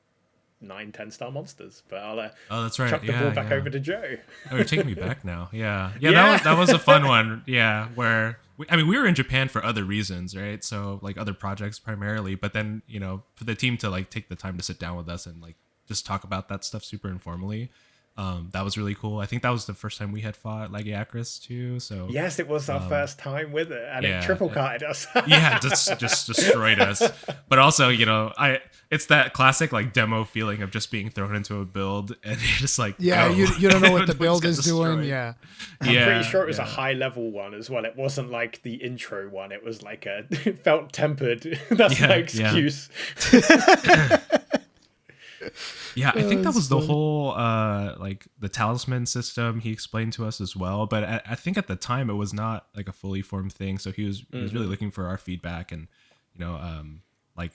9-10-star monsters. But I'll that's right. chuck the ball back over to Joe. Oh, you're taking me back now. Yeah. That was a fun one. Yeah, where we were in Japan for other reasons, right? So like other projects primarily, but then for the team to like take the time to sit down with us and like just talk about that stuff super informally. That was really cool. I think that was the first time we had fought Lagiacrus too. So yes, it was our first time with it, and it triple carded us. just destroyed us. But also, it's that classic like demo feeling of just being thrown into a build, and you're just like, you don't know what the build is doing. Yeah, I'm pretty sure it was a high level one as well. It wasn't like the intro one. It was like it felt tempered. That's my excuse. Yeah, I think that was the whole like the talisman system he explained to us as well. But I think at the time it was not like a fully formed thing. So he was really looking for our feedback, and like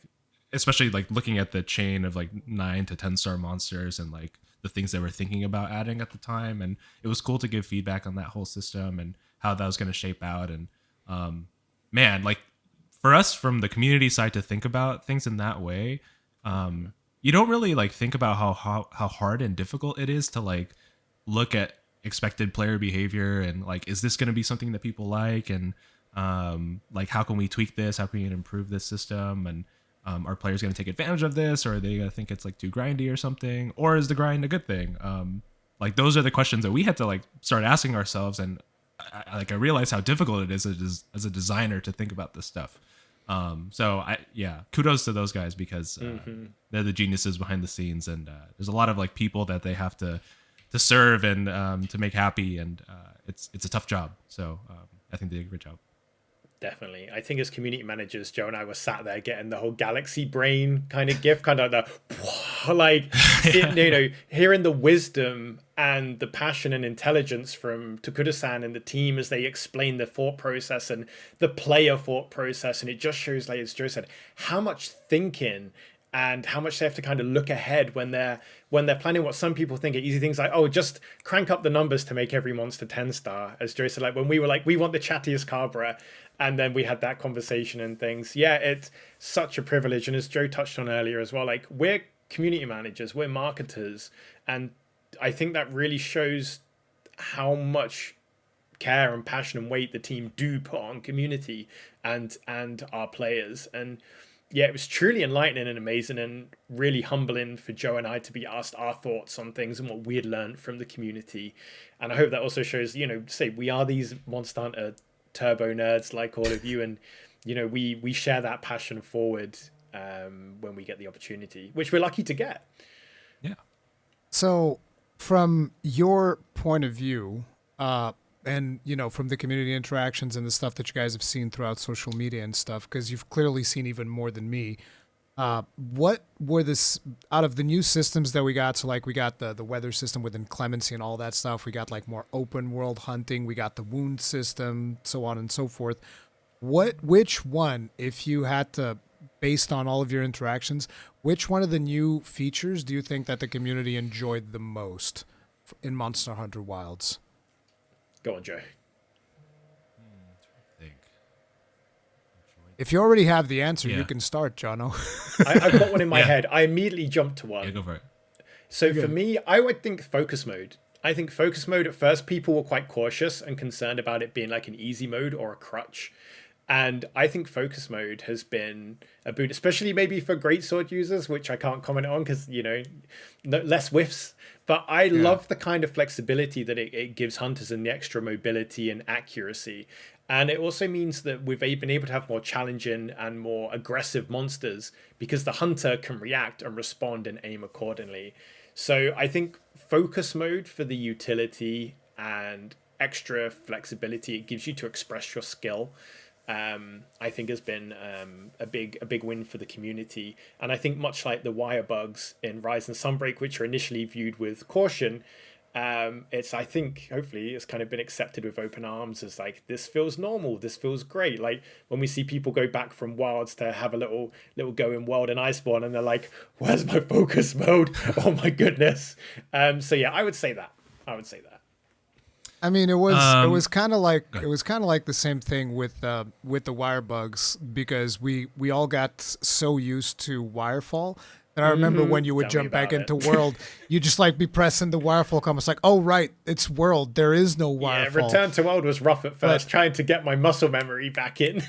especially like looking at the chain of like 9 to 10-star monsters and like the things they were thinking about adding at the time. And it was cool to give feedback on that whole system and how that was going to shape out. And man, like for us from the community side to think about things in that way, you don't really like think about how hard and difficult it is to like look at expected player behavior and like, is this going to be something that people like? And Like, how can we tweak this? How can we improve this system? And are players going to take advantage of this, or are they going to think it's like too grindy or something? Or is the grind a good thing? Like, those are the questions that we had to like start asking ourselves. And I realized how difficult it is as a designer to think about this stuff. So kudos to those guys, because they're the geniuses behind the scenes, and there's a lot of like people that they have to serve and to make happy, and it's a tough job. So I think they did a great job. Definitely. I think as community managers, Joe and I were sat there getting the whole galaxy brain kind of gift, kind of the like, hearing the wisdom and the passion and intelligence from Takuda-san and the team as they explain the thought process and the player thought process. And it just shows, like as Joe said, how much thinking and how much they have to kind of look ahead when they're planning what some people think are easy things, like, oh, just crank up the numbers to make every monster 10-star. As Joe said, like when we were like, we want the chattiest Cabra, and then we had that conversation and things. Yeah, it's such a privilege. And as Joe touched on earlier as well, like, we're community managers, we're marketers, and I think that really shows how much care and passion and weight the team do put on community and our players. And yeah, it was truly enlightening and amazing, and really humbling for Joe and I to be asked our thoughts on things and what we had learned from the community. And I hope that also shows, say we are these Monster Hunter turbo nerds like all of you, and we share that passion forward when we get the opportunity, which we're lucky to get. Yeah. So from your point of view, and from the community interactions and the stuff that you guys have seen throughout social media and stuff, because you've clearly seen even more than me, what were out of the new systems that we got? So like we got the weather system with inclemency and all that stuff. We got like more open world hunting. We got the wound system, so on and so forth. Which one, if you had to, based on all of your interactions, which one of the new features do you think that the community enjoyed the most in Monster Hunter Wilds? Go on, Joe. If you already have the answer, you can start, Jonno. I've got one in my head. I immediately jumped to one. Yeah, go for it. So for me, I would think focus mode. I think focus mode, at first, people were quite cautious and concerned about it being like an easy mode or a crutch. And I think focus mode has been a boon, especially maybe for greatsword users, which I can't comment on because, less whiffs. But I love the kind of flexibility that it gives hunters and the extra mobility and accuracy. And it also means that we've been able to have more challenging and more aggressive monsters because the hunter can react and respond and aim accordingly. So I think focus mode for the utility and extra flexibility it gives you to express your skill, I think has been a big win for the community. And I think much like the wire bugs in Rise and Sunbreak, which are initially viewed with caution, I think hopefully it's kind of been accepted with open arms as like, this feels normal, this feels great. Like when we see people go back from Wilds to have a little go in World and Iceborne, and they're like, where's my focus mode? Oh my goodness. So yeah, I would say that. I mean, it was kind of like the same thing with the wire bugs, because we all got so used to wirefall that I remember when you would jump back into World, you just like be pressing the wirefall combo. It's like, oh right, it's World. There is no wirefall. Yeah, Return to World was rough at first, trying to get my muscle memory back in.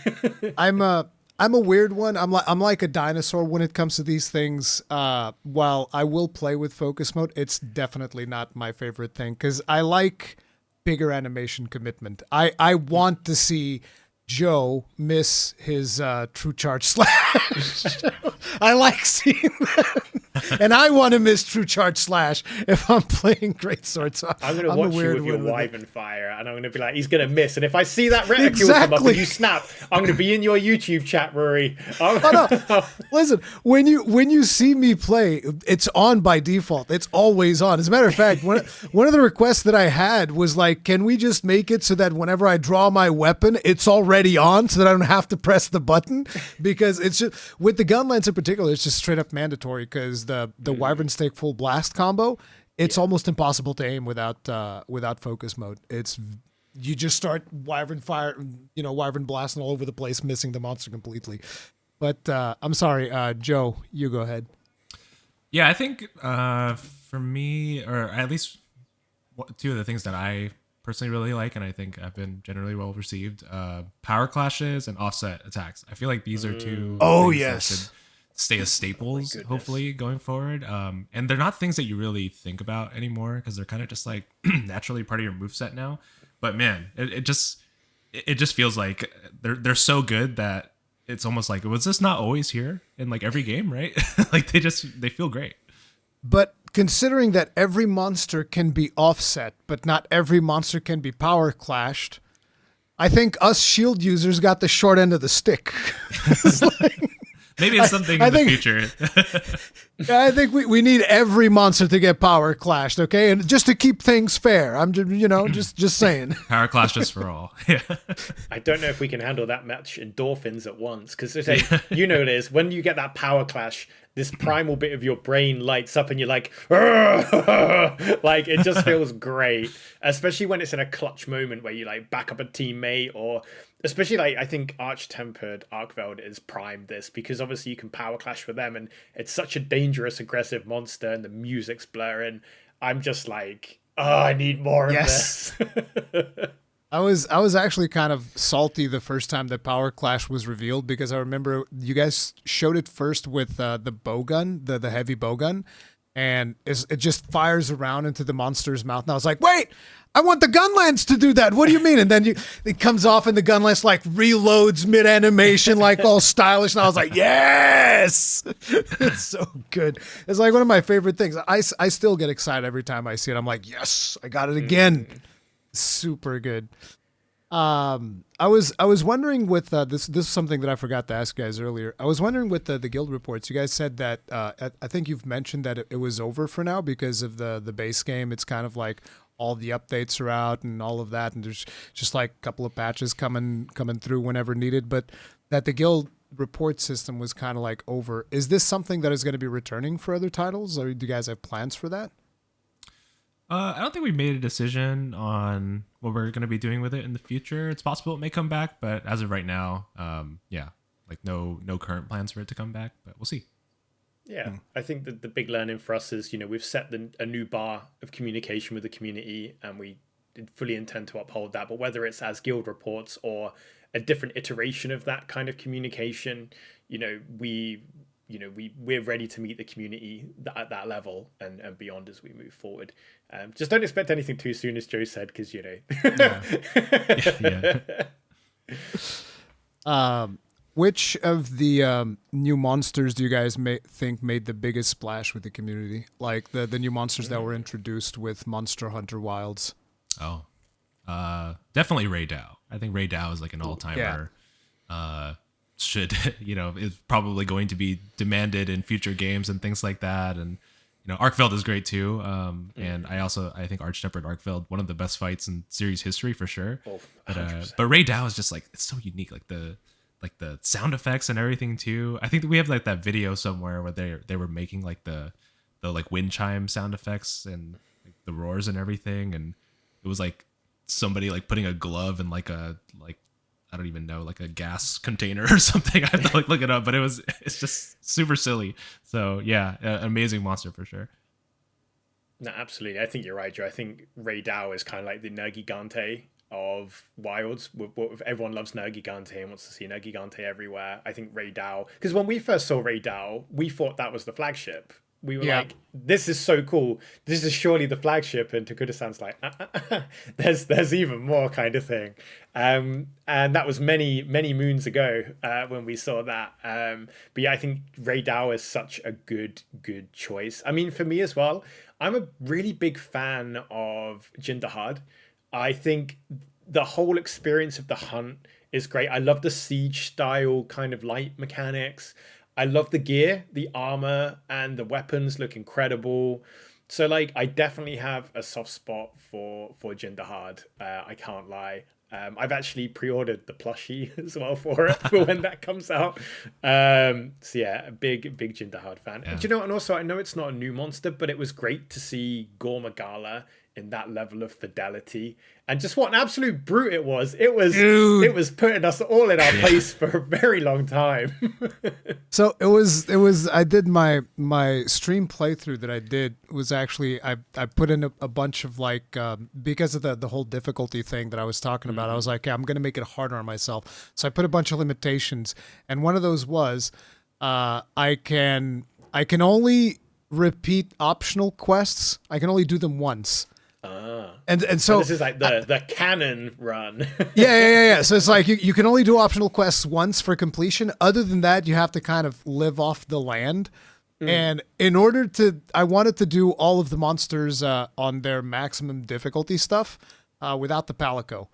I'm a weird one. I'm like a dinosaur when it comes to these things. While I will play with focus mode, it's definitely not my favorite thing because I like bigger animation commitment. I want to see Joe miss his true charge slash. I like seeing that. And I want to miss true charge slash if I'm playing greatsword. So I'm going to watch you with your Wyvern fire, and I'm going to be like, he's going to miss. And if I see that reticule come up and you snap, I'm going to be in your YouTube chat, Rory. No. Listen, when you see me play, it's on by default. It's always on. As a matter of fact, one of the requests that I had was like, can we just make it so that whenever I draw my weapon, it's already on so that I don't have to press the button? Because it's just, with the gun lance in particular, it's just straight up mandatory because the Wyvern Stake full blast combo, it's almost impossible to aim without focus mode. You just start Wyvern fire, Wyvern blasting all over the place, missing the monster completely. But I'm sorry, Joe, you go ahead. Yeah, I think for me, or at least two of the things that I personally really like, and I think have been generally well received. Power clashes and offset attacks. I feel like these are two Oh, things that should yes. stay as staples, hopefully, going forward. And they're not things that you really think about anymore because they're kind of just like naturally part of your moveset now. But man, it just feels like they're so good that it's almost like, was this not always here in like every game, right? Like they feel great. But considering that every monster can be offset, but not every monster can be power clashed, I think us shield users got the short end of the stick. It's like, Maybe it's something in the future. I think we need every monster to get power clashed, okay? And just to keep things fair. I'm just saying. Power clash just for all. Yeah. I don't know if we can handle that much endorphins at once, because you know it is when you get that power clash, this primal bit of your brain lights up and you're like, like it just feels great, especially when it's in a clutch moment where you like back up a teammate, or especially like I think Arch-Tempered Arkveld is primed this, because obviously you can power clash with them and it's such a dangerous aggressive monster and the music's blurring. I'm just like, oh, I need more of this. I was actually kind of salty the first time that Power Clash was revealed, because I remember you guys showed it first with the bow gun, the heavy bow gun, and it just fires around into the monster's mouth. And I was like, wait, I want the gun lance to do that. What do you mean? And then it comes off and the gun lance like reloads mid animation, like all stylish. And I was like, yes, it's so good. It's like one of my favorite things. I still get excited every time I see it. I'm like, yes, I got it again. Super good. I was wondering with this is something that I forgot to ask you guys earlier. I was wondering with the guild reports. You guys said that I think you've mentioned that it was over for now because of the base game. It's kind of like all the updates are out and all of that, and there's just like a couple of patches coming through whenever needed. But that the guild report system was kind of like over. Is this something that is going to be returning for other titles, or do you guys have plans for that? I don't think we made a decision on what we're going to be doing with it in the future. It's possible it may come back, but as of right now, yeah, like no current plans for it to come back, but we'll see. Yeah, I think that the big learning for us is, we've set a new bar of communication with the community, and we fully intend to uphold that. But whether it's as guild reports or a different iteration of that kind of communication, we're ready to meet the community at that level and beyond as we move forward. Just don't expect anything too soon, as Joe said, because Yeah. Which of the new monsters do you guys think made the biggest splash with the community? Like the new monsters that were introduced with Monster Hunter Wilds? Oh, definitely Ray Dow. I think Ray Dow is like an all-timer. Yeah. Should is probably going to be demanded in future games and things like that. And Arkveld is great too. And I think Arch-Tempered Arkveld, one of the best fights in series history for sure. But Ray Dow is just like, it's so unique, like the sound effects and everything too. I think that we have like that video somewhere where they were making like the like wind chime sound effects and like the roars and everything, and it was like somebody like putting a glove in like I don't even know, like a gas container or something. I have to like look it up, but it's just super silly. So yeah, amazing monster for sure. No, absolutely. I think you're right, Joe. I think Ray Dow is kind of like the Nergigante of Wilds. Everyone loves Nergigante and wants to see Nergigante everywhere. I think Ray Dow, because when we first saw Ray Dow, we thought that was the flagship. We were like, this is so cool. This is surely the flagship. And Takuda-san's like, there's even more kind of thing. And that was many, many moons ago when we saw that. But yeah, I think Ray Dow is such a good choice. I mean, for me as well, I'm a really big fan of Jindahad. I think the whole experience of the hunt is great. I love the siege style kind of light mechanics. I love the gear, the armor, and the weapons look incredible. So like, I definitely have a soft spot for Jindahad. I can't lie. I've actually pre-ordered the plushie as well for it for when that comes out. So yeah, a big Jindahad fan. Yeah. And, and also I know it's not a new monster, but it was great to see Gore Magala in that level of fidelity, and just what an absolute brute it was. It was Dude. it was putting us all in our place for a very long time. So it was I did my stream playthrough that I did was actually I put in a bunch of like because of the whole difficulty thing that I was talking about. I was like, yeah, I'm gonna make it harder on myself. So I put a bunch of limitations, and one of those was I can only repeat optional quests. I can only do them once. And so this is like the canon run. yeah. So it's like you can only do optional quests once for completion. Other than that, you have to kind of live off the land. And in order to, I wanted to do all of the monsters on their maximum difficulty stuff without the Palico.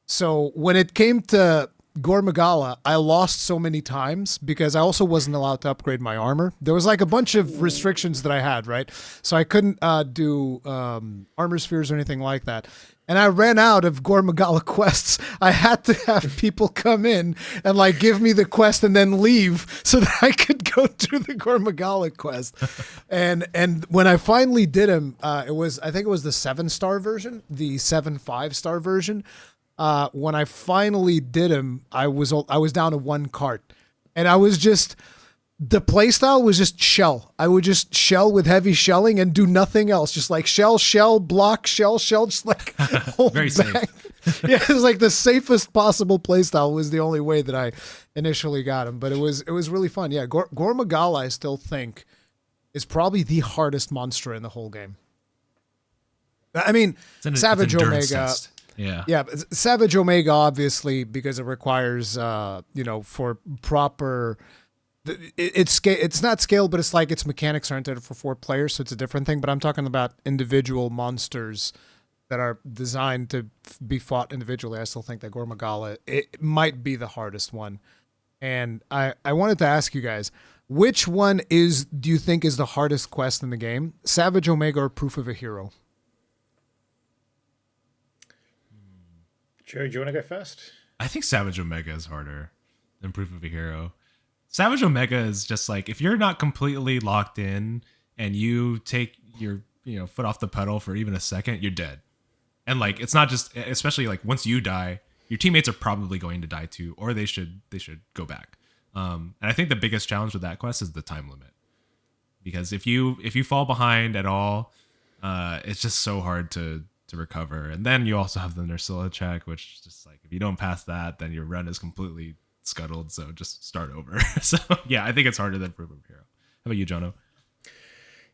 So when it came to Gormagala, I lost so many times because I also wasn't allowed to upgrade my armor. There was like a bunch of restrictions that I had, right? So I couldn't do armor spheres or anything like that. And I ran out of Gormagala quests. I had to have people come in and like give me the quest and then leave so that I could go do the Gormagala quest. And when I finally did him, I think it was the 7-star version, the 7-5-star version. When I finally did him, I was down to 1 cart, and I was just, the playstyle was just shell. I would just shell with heavy shelling and do nothing else. Just like shell, block, shell, just like hold Very back. safe. Yeah, it was like the safest possible playstyle was the only way that I initially got him, but it was really fun. Yeah, Gormagala I still think is probably the hardest monster in the whole game. I mean, Savage Omega. Test. Yeah, Savage Omega obviously because it requires for proper. It's not scaled, but it's like its mechanics aren't intended for 4 players, so it's a different thing. But I'm talking about individual monsters that are designed to be fought individually. I still think that Gormagala it might be the hardest one, and I wanted to ask you guys, which one do you think is the hardest quest in the game? Savage Omega or Proof of a Hero? Joe, do you want to go first? I think Savage Omega is harder than Proof of a Hero. Savage Omega is just like, if you're not completely locked in and you take your foot off the pedal for even a second, you're dead. And like, it's not just, especially like once you die, your teammates are probably going to die too, or they should go back. And I think the biggest challenge with that quest is the time limit, because if you fall behind at all, it's just so hard to recover. And then you also have the Nursilla check, which is just like, if you don't pass that, then your run is completely scuttled, so just start over. So yeah, I think it's harder than Proof of a Hero. How about you, Jonno?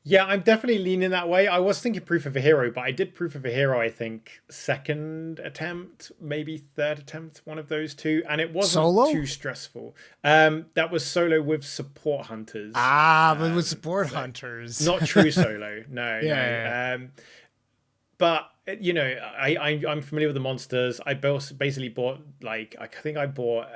Yeah, I'm definitely leaning that way. I was thinking Proof of a Hero, but I did Proof of a Hero, I think, 2nd attempt, maybe 3rd attempt, one of those two, and it wasn't solo? Too stressful. That was solo with support hunters. But with support hunters. Not true solo, no. Yeah. But I'm familiar with the monsters. I basically bought I think I bought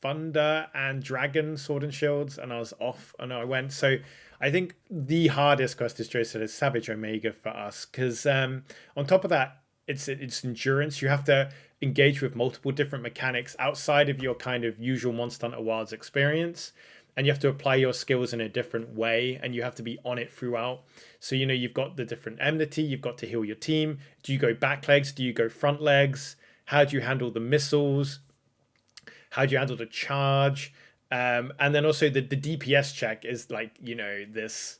Thunder and Dragon Sword and Shields, and I was off and I went. So I think the hardest quest, as Joe said, is Savage Omega for us, because on top of that, it's endurance. You have to engage with multiple different mechanics outside of your kind of usual Monster Hunter Wilds experience. And you have to apply your skills in a different way, and you have to be on it throughout. So, you've got the different enmity, you've got to heal your team. Do you go back legs? Do you go front legs? How do you handle the missiles? How do you handle the charge? And then also the DPS check is like, this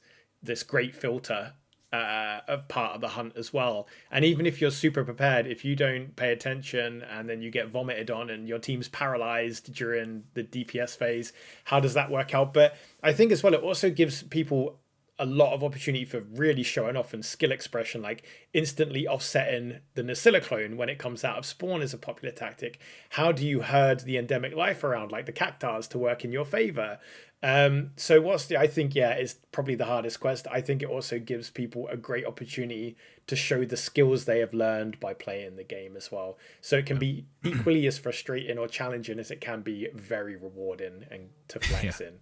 great filter a part of the hunt as well. And even if you're super prepared, if you don't pay attention and then you get vomited on and your team's paralyzed during the DPS phase, how does that work out? But I think as well, it also gives people a lot of opportunity for really showing off and skill expression, like instantly offsetting the Nursilla clone when it comes out of spawn is a popular tactic. How do you herd the endemic life around, like the cactars, to work in your favor? So I think, it's probably the hardest quest. I think it also gives people a great opportunity to show the skills they have learned by playing the game as well. So it can be equally as frustrating or challenging as it can be very rewarding and to flex in.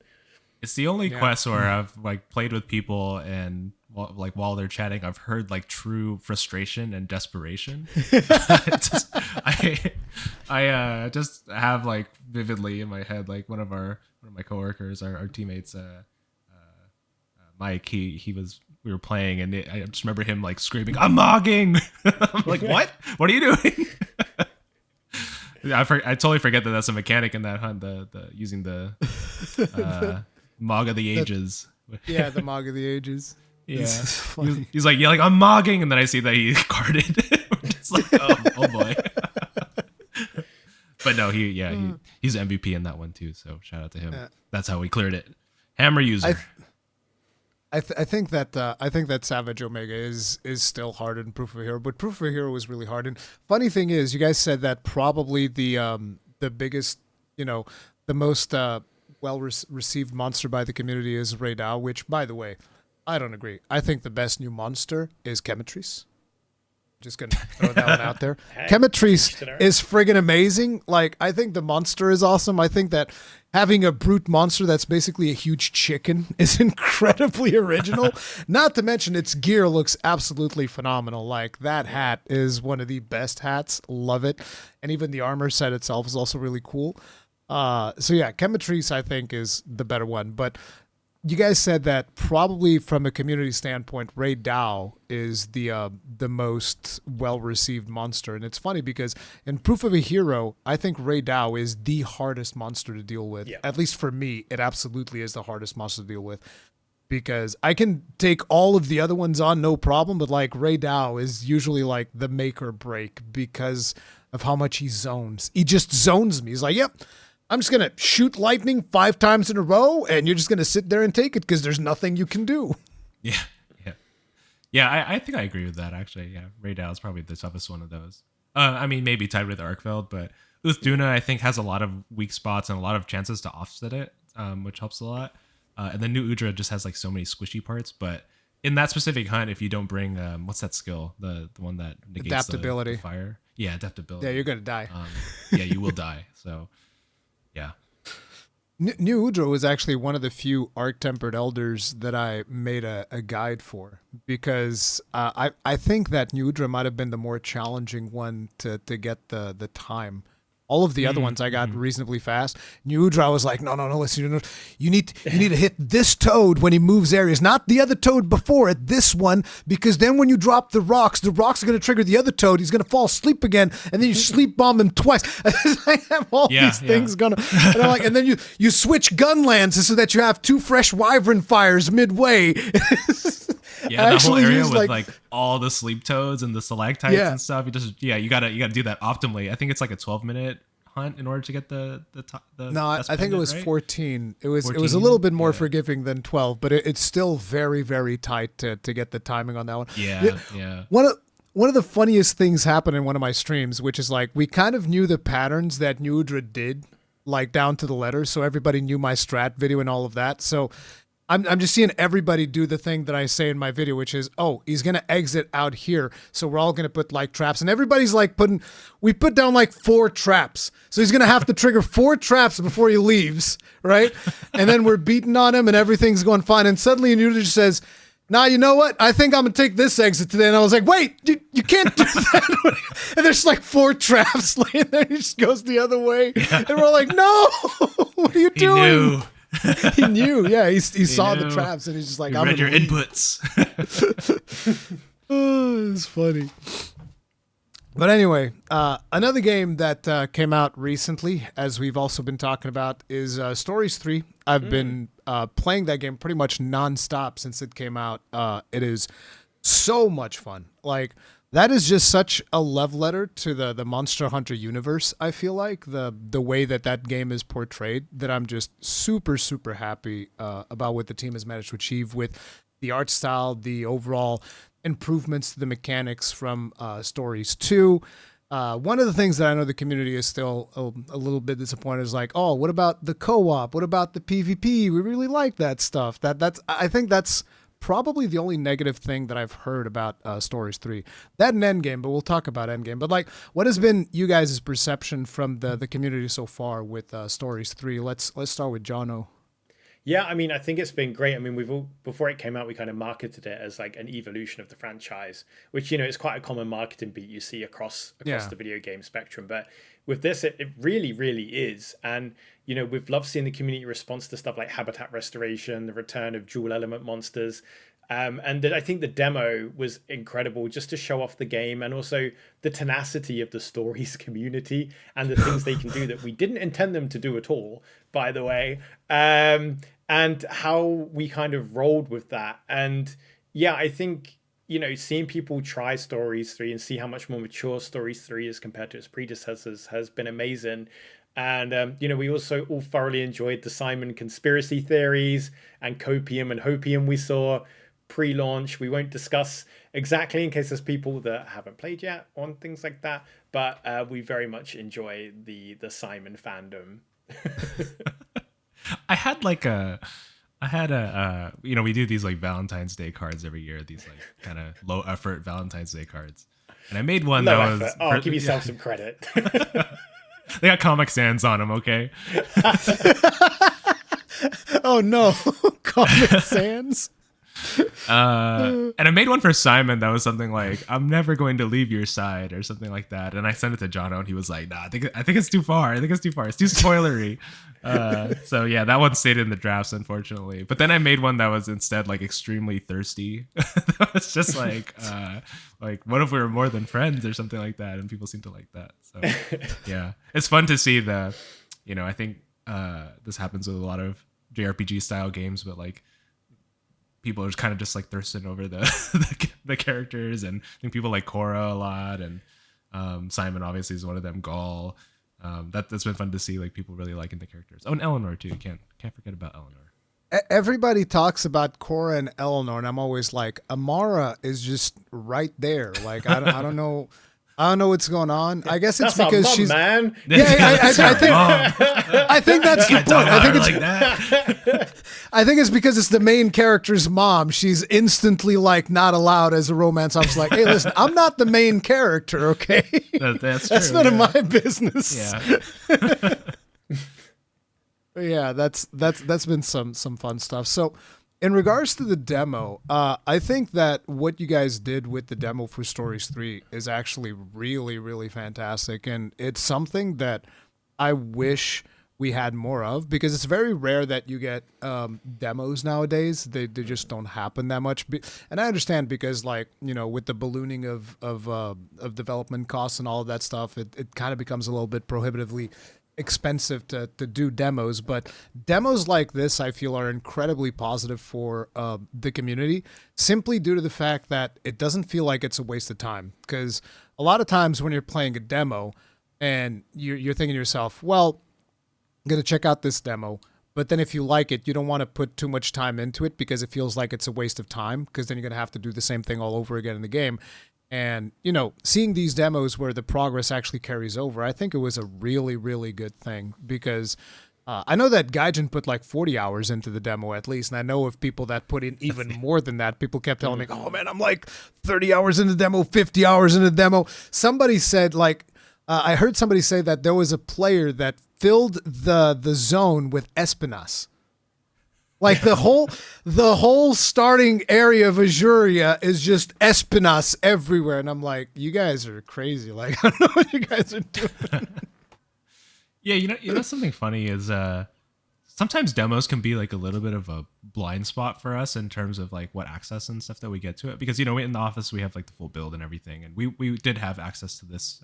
It's the only quest where I've like played with people and while they're chatting, I've heard like true frustration and desperation. I just have like vividly in my head, like one of my coworkers, our teammates, Mike, he was we were playing, and I just remember him like screaming, "I'm mogging!" I'm like, "What? What are you doing?" I totally forget that that's a mechanic in that hunt. The using the Mog of the Ages. Yeah, the Mog of the Ages. Yeah, he's like yelling, "I'm mogging," and then I see that he carded. It's like, oh boy. But no, he's MVP in that one too. So shout out to him. That's how we cleared it. Hammer user. I think that Savage Omega is still hard in Proof of a Hero, but Proof of a Hero was really hard. And funny thing is, you guys said that probably the biggest, the most received monster by the community is Raydao, which, by the way, I don't agree. I think the best new monster is Chemitrice. Just gonna throw that one out there. Chemitrice is friggin' amazing. Like, I think the monster is awesome. I think that having a brute monster that's basically a huge chicken is incredibly original. Not to mention its gear looks absolutely phenomenal. Like, that hat is one of the best hats. Love it. And even the armor set itself is also really cool. So yeah, Chemitrice I think is the better one. But you guys said that probably from a community standpoint, Raydao is the most well-received monster. And it's funny because in Proof of a Hero, I think Raydao is the hardest monster to deal with. Yeah. At least for me, it absolutely is the hardest monster to deal with. Because I can take all of the other ones on, no problem, but like Raydao is usually like the make or break because of how much he zones. He just zones me. He's like, yep, I'm just going to shoot lightning 5 times in a row, and you're just going to sit there and take it because there's nothing you can do. Yeah. Yeah, I think I agree with that, actually. Yeah, Raydao is probably the toughest one of those. I mean, maybe tied with Arkfeld, but Uthduna, I think, has a lot of weak spots and a lot of chances to offset it, which helps a lot. And then New Udra just has like so many squishy parts, but in that specific hunt, if you don't bring, what's that skill? The one that negates adaptability. The fire? Yeah, adaptability. Yeah, you're going to die. Yeah, you will die. So, yeah. New Udra was actually one of the few Arc-Tempered Elders that I made a guide for because I think that New Udra might have been the more challenging one to get the time. All of the other ones I got reasonably fast. New Udra was like, no, listen, you need to hit this toad when he moves areas, not the other toad before it, this one, because then when you drop the rocks are going to trigger the other toad. He's going to fall asleep again, and then you sleep bomb him twice. I have all these things going on. And I'm like, and then you switch gun lances so that you have 2 fresh wyvern fires midway. Yeah, that whole area with like all the sleep toads and the stalactites and stuff. You gotta do that optimally. I think it's like a 12-minute hunt in order to get the No, I think it was right? 14. It was 14? It was a little bit more forgiving than 12, but it's still very, very tight to get the timing on that one. Yeah. One of the funniest things happened in one of my streams, which is like we kind of knew the patterns that New Udra did, like down to the letter, so everybody knew my strat video and all of that. So I'm just seeing everybody do the thing that I say in my video, which is, he's going to exit out here. So we're all going to put like traps, and everybody's like we put down like 4 traps. So he's going to have to trigger 4 traps before he leaves. Right. And then we're beating on him and everything's going fine. And suddenly New Udra says, nah, you know what? I think I'm going to take this exit today. And I was like, wait, you can't do that. And there's like 4 traps laying there. He just goes the other way. Yeah. And we're all like, no, what are you doing? He knew, yeah. He saw the traps, and he's just like, "I'm read your inputs." It's funny. But anyway, another game that came out recently, as we've also been talking about, is Stories 3. I've been playing that game pretty much nonstop since it came out. It is so much fun. Like, that is just such a love letter to the Monster Hunter universe, I feel like, the way that game is portrayed, that I'm just super, super happy about what the team has managed to achieve with the art style, the overall improvements to the mechanics from Stories 2. One of the things that I know the community is still a little bit disappointed is like, what about the co-op? What about the PvP? We really like that stuff. I think that's probably the only negative thing that I've heard about Stories 3. That and Endgame, but we'll talk about Endgame. But like, what has been you guys' perception from the community so far with Stories 3? Let's start with Jonno. Yeah, I mean, I think it's been great. I mean, before it came out, we kind of marketed it as like an evolution of the franchise, which, is quite a common marketing beat you see across the video game spectrum. But with this, it really, really is. And, we've loved seeing the community response to stuff like habitat restoration, the return of dual element monsters. And I think the demo was incredible just to show off the game and also the tenacity of the stories community and the things they can do that we didn't intend them to do at all, by the way. And how we kind of rolled with that. And yeah, I think, seeing people try Stories 3 and see how much more mature Stories 3 is compared to its predecessors has been amazing. And, we also all thoroughly enjoyed the Simon conspiracy theories and copium and hopium we saw pre-launch. We won't discuss exactly in case there's people that haven't played yet on things like that, but we very much enjoy the Simon fandom. We do these like Valentine's Day cards every year, these like kind of low effort Valentine's Day cards. And I made one Low that effort. was Give yourself some credit. They got Comic Sans on them, okay? Oh no, Comic Sans. And I made one for Simon that was something like, "I'm never going to leave your side" or something like that. And I sent it to Jonno, and he was like, "Nah, I think it's too far. It's too spoilery." So yeah, that one stayed in the drafts, unfortunately. But then I made one that was instead like extremely thirsty. That was just like what if we were more than friends or something like that, and people seem to like that. So yeah, it's fun to see I think this happens with a lot of JRPG style games, but like people are kind of just like thirsting over the characters, and I think people like Korra a lot, and Simon obviously is one of them. Gaul, that's been fun to see, like people really liking the characters. Oh, and Eleanor too. Can't forget about Eleanor. Everybody talks about Korra and Eleanor, and I'm always like, Amara is just right there. Like I don't know. I don't know what's going on. I guess it's That's because our mom, she's man. Yeah, I think that's the point. I think it's like that. I think it's because it's the main character's mom. She's instantly like not allowed as a romance. I was like, hey, listen, I'm not the main character, okay? That's That's true, none of my business. Yeah. Yeah, that's been some fun stuff. So in regards to the demo, I think that what you guys did with the demo for Stories 3 is actually really, really fantastic. And it's something that I wish we had more of, because it's very rare that you get demos nowadays. They just don't happen that much. And I understand, because with the ballooning of development costs and all of that stuff, it kind of becomes a little bit prohibitively expensive to do demos. But demos like this, I feel, are incredibly positive for the community, simply due to the fact that it doesn't feel like it's a waste of time. Because a lot of times when you're playing a demo and you're thinking to yourself, well, I'm going to check out this demo, but then if you like it, you don't want to put too much time into it, because it feels like it's a waste of time, because then you're going to have to do the same thing all over again in the game. And, seeing these demos where the progress actually carries over, I think it was a really, really good thing, because I know that Gaijin put like 40 hours into the demo at least. And I know of people that put in even more than that. People kept telling me, oh man, I'm like 30 hours in the demo, 50 hours in the demo. Somebody said I heard somebody say that there was a player that filled the zone with Espinas. Like the whole starting area of Azuria is just Espinas everywhere, and I'm like, you guys are crazy. Like, I don't know what you guys are doing. Yeah, you know something funny is sometimes demos can be like a little bit of a blind spot for us in terms of like what access and stuff that we get to it, because in the office we have like the full build and everything, and we did have access to this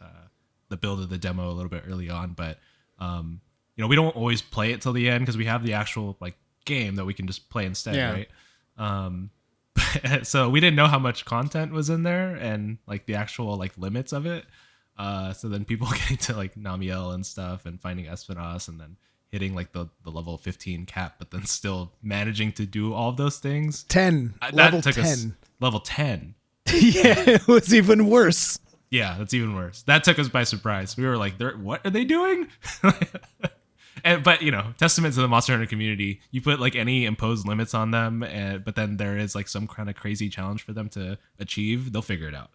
the build of the demo a little bit early on, but we don't always play it till the end because we have the actual like game that we can just play instead, right? So we didn't know how much content was in there and like the actual like limits of it. So then people getting to like Namiel and stuff and finding Espinas and then hitting like the level 15 cap, but then still managing to do all of those things. Level 10. Level 10. Yeah, it was even worse. Yeah, that's even worse. That took us by surprise. We were like, what are they doing? But testament to the Monster Hunter community. You put like any imposed limits on them, but then there is like some kind of crazy challenge for them to achieve, they'll figure it out.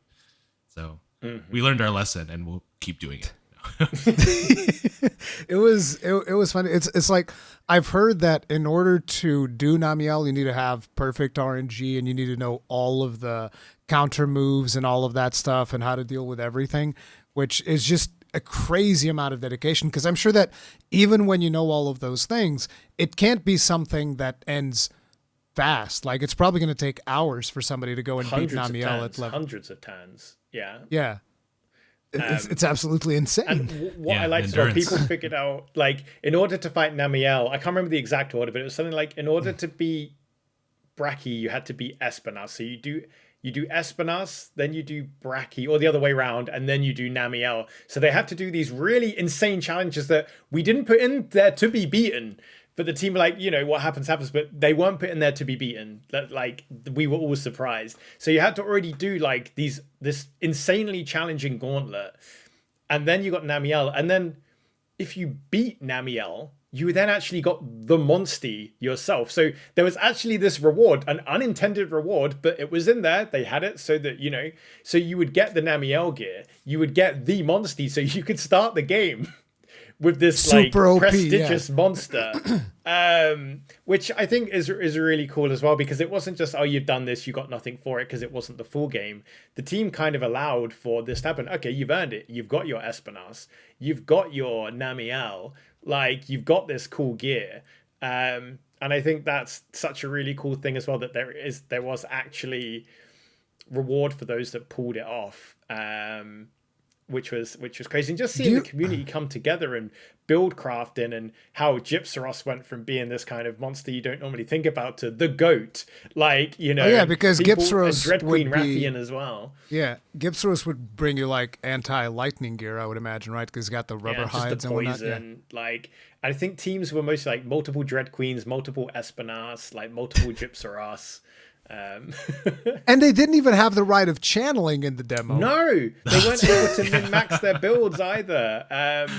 So we learned our lesson, and we'll keep doing it. It was funny. It's like, I've heard that in order to do Namiel, you need to have perfect RNG, and you need to know all of the counter moves and all of that stuff and how to deal with everything, which is just a crazy amount of dedication, because I'm sure that even when you know all of those things, it can't be something that ends fast. Like it's probably going to take hours for somebody to go and beat Namiel at level. Hundreds of turns. Yeah. Yeah. It's absolutely insane. And what I liked about people figured out, like, in order to fight Namiel, I can't remember the exact order, but it was something like, in order to beat Bracky, you had to beat Espinas. So you do Espinas, then you do Bracky, or the other way around, and then you do Namiel. So they had to do these really insane challenges that we didn't put in there to be beaten. But the team were like, what happens, but they weren't put in there to be beaten. Like, we were all surprised. So you had to already do like this insanely challenging gauntlet. And then you got Namiel. And then if you beat Namiel, you then actually got the Monstie yourself. So there was actually this reward, an unintended reward, but it was in there. They had it so that, so you would get the Namiel gear. You would get the Monstie so you could start the game with this super like OP, prestigious monster, which I think is really cool as well, because it wasn't just, oh, you've done this, you got nothing for it, because it wasn't the full game. The team kind of allowed for this to happen. Okay, you've earned it. You've got your Espinas. You've got your Namiel. Like, you've got this cool gear. And I think that's such a really cool thing as well, that there was actually reward for those that pulled it off. Which was crazy. And just seeing the community come together and build crafting, and how Gypsaros went from being this kind of monster you don't normally think about to the GOAT. Like, because Gypsaros Dread Queen would be Rathian as well. Yeah, Gypsaros would bring you like anti-lightning gear, I would imagine, right? Because he's got the rubber hides and whatnot. Yeah. Like, I think teams were mostly like multiple Dread Queens, multiple Espinas, like multiple Gypsaros. And they didn't even have the right of channeling in the demo. No, they weren't able to min-max their builds either. And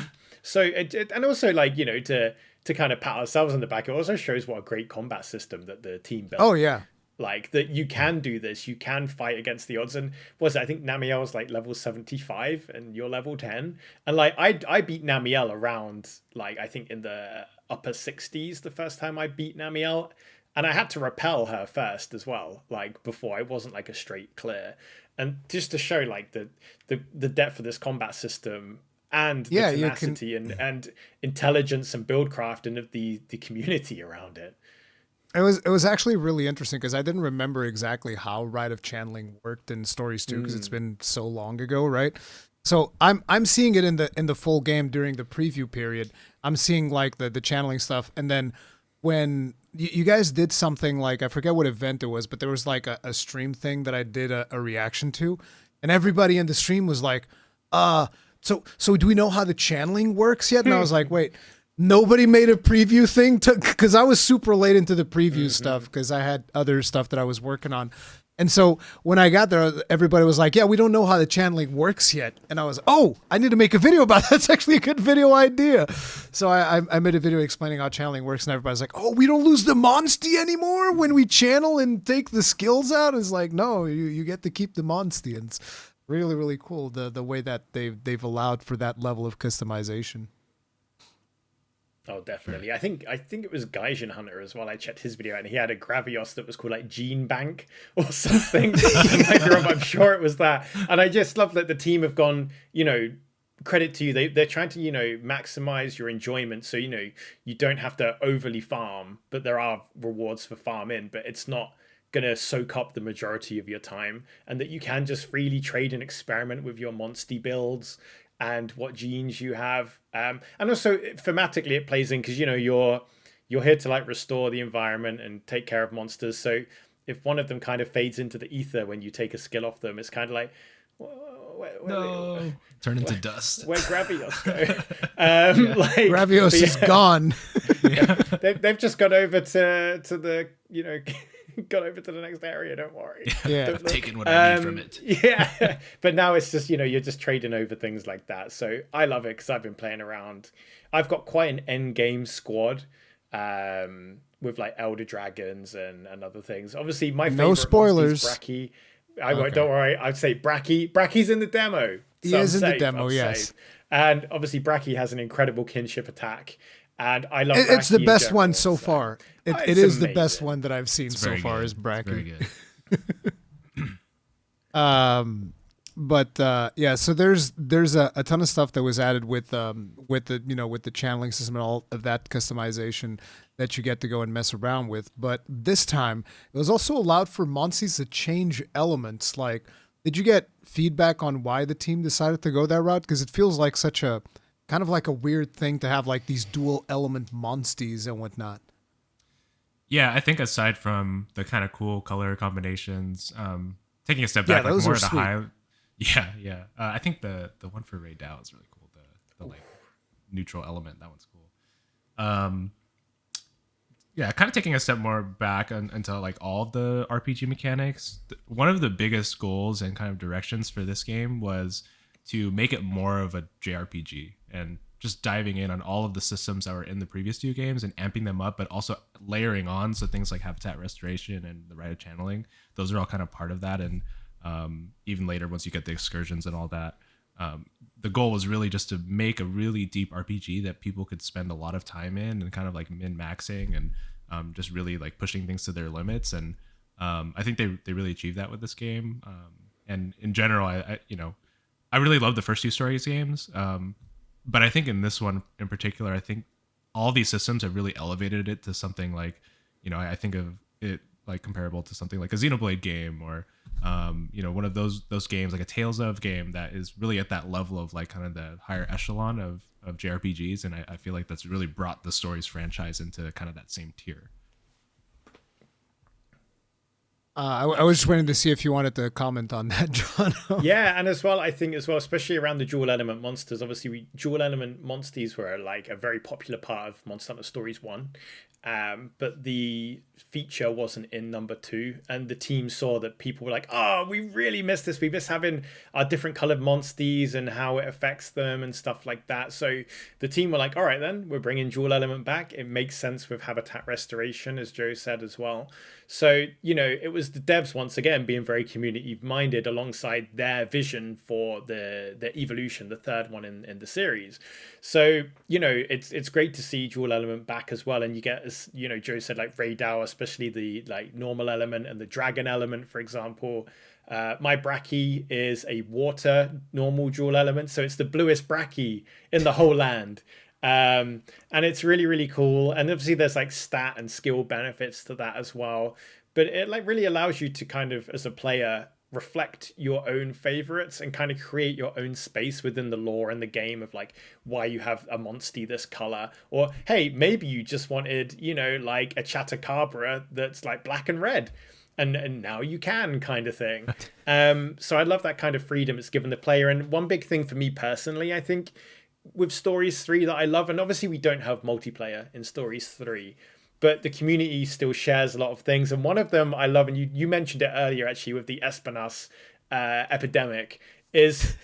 also, like, to kind of pat ourselves on the back, it also shows what a great combat system that the team built. Oh yeah, like that you can do this, you can fight against the odds. And I think Namiel was like level 75 and you're level 10, and like I beat Namiel around, like, I think in the upper 60s the first time I beat Namiel. And I had to repel her first as well, like, before. It wasn't like a straight clear. And just to show like the depth of this combat system, and the tenacity and intelligence and buildcraft and of the community around it. It was actually really interesting, because I didn't remember exactly how Rite of Channeling worked in Stories 2, because it's been so long ago, right? So I'm seeing it in the full game during the preview period. I'm seeing like the channeling stuff, and then when you guys did something, like, I forget what event it was, but there was like a stream thing that I did a reaction to, and everybody in the stream was like, so do we know how the channeling works yet? And I was like, wait, nobody made a preview thing, because I was super late into the preview stuff, because I had other stuff that I was working on. And so when I got there, everybody was like, yeah, we don't know how the channeling works yet. And I was, I need to make a video about that. That's actually a good video idea. So I made a video explaining how channeling works, and everybody's like, oh, we don't lose the Monstie anymore when we channel and take the skills out? It's like, no, you get to keep the Monstie. And it's really, really cool, the way that they've allowed for that level of customization. Oh, definitely. I think it was Gaijin Hunter as well. I checked his video, and he had a Gravios that was called like Gene Bank or something. I'm sure it was that. And I just love that the team have gone, credit to you. They're trying to, maximize your enjoyment. So, you don't have to overly farm, but there are rewards for farming, but it's not going to soak up the majority of your time, and that you can just freely trade and experiment with your Monstie builds and what genes you have, and also thematically it plays in, because you're here to like restore the environment and take care of monsters. So if one of them kind of fades into the ether when you take a skill off them, it's kind of like, turn into dust. Where'd Gravios go? Gravios is gone. They've just gone over to the got over to the next area, don't worry. I've taken what I need from it. But now it's just, you're just trading over things like that. So I love it, because I've been playing around. I've got quite an end game squad with like Elder Dragons and other things. Obviously my favorite, no spoilers, is Bracky. Don't worry, I'd say Bracky's in the demo. So he is in the demo, yes. Safe. And obviously Bracky has an incredible kinship attack. And I love it's Bracky the best general, one so far. It is the best one that I've seen so far, is Bracky. Very good. So there's a ton of stuff that was added with the channeling system and all of that customization. that you get to go and mess around with. But this time, it was also allowed for monsters to change elements. Like, did you get feedback on why the team decided to go that route? Because it feels like such a kind of like a weird thing to have like these dual element monsters and whatnot. Yeah, I think aside from the kind of cool color combinations, taking a step back, like those more are at a sweet. high. Yeah, yeah. I think the one for Ray Dow is really cool. The like neutral element, that one's cool. Yeah, kind of taking a step more back into like all of the RPG mechanics. One of the biggest goals and kind of directions for this game was to make it more of a JRPG and just diving in on all of the systems that were in the previous two games and amping them up, but also layering on. So things like habitat restoration and the rite of channeling, those are all kind of part of that. And even later, once you get the excursions and all that, the goal was really just to make a really deep RPG that people could spend a lot of time in and kind of like min-maxing and just really like pushing things to their limits. And I think they really achieved that with this game. And in general, I really love the first two Stories games. But I think in this one in particular, I think all these systems have really elevated it to something like, I think of it like comparable to something like a Xenoblade game or, one of those games like a Tales of game that is really at that level of like kind of the higher echelon of JRPGs. And I feel like that's really brought the Stories franchise into kind of that same tier. I was just waiting to see if you wanted to comment on that, John. Yeah, and as well, I think as well, especially around the dual element monsters. Obviously, dual element monsters were like a very popular part of Monster Hunter Stories 1. But the feature wasn't in number 2, and the team saw that people were like, "Oh, we really miss this. We miss having our different colored monsters and how it affects them and stuff like that." So the team were like, "All right, then we're bringing dual element back. It makes sense with habitat restoration, as Joe said as well." So it was the devs once again being very community minded alongside their vision for the evolution, the third one in the series. So it's great to see dual element back as well, and you get, as Joe said, like Ray Dow, especially the like normal element and the dragon element, for example. My Bracky is a water normal dual element, so it's the bluest Bracky in the whole land. And it's really, really cool. And obviously there's like stat and skill benefits to that as well. But it like really allows you to kind of, as a player, reflect your own favorites and kind of create your own space within the lore and the game of like why you have a monster this color, or hey, maybe you just wanted like a Chatacabra that's like black and red, and now you can, kind of thing. So I love that kind of freedom it's given the player. And one big thing for me personally, I think with Stories 3 that I love, and obviously we don't have multiplayer in Stories 3, but the community still shares a lot of things. And one of them I love, and you mentioned it earlier actually with the Espinas epidemic, is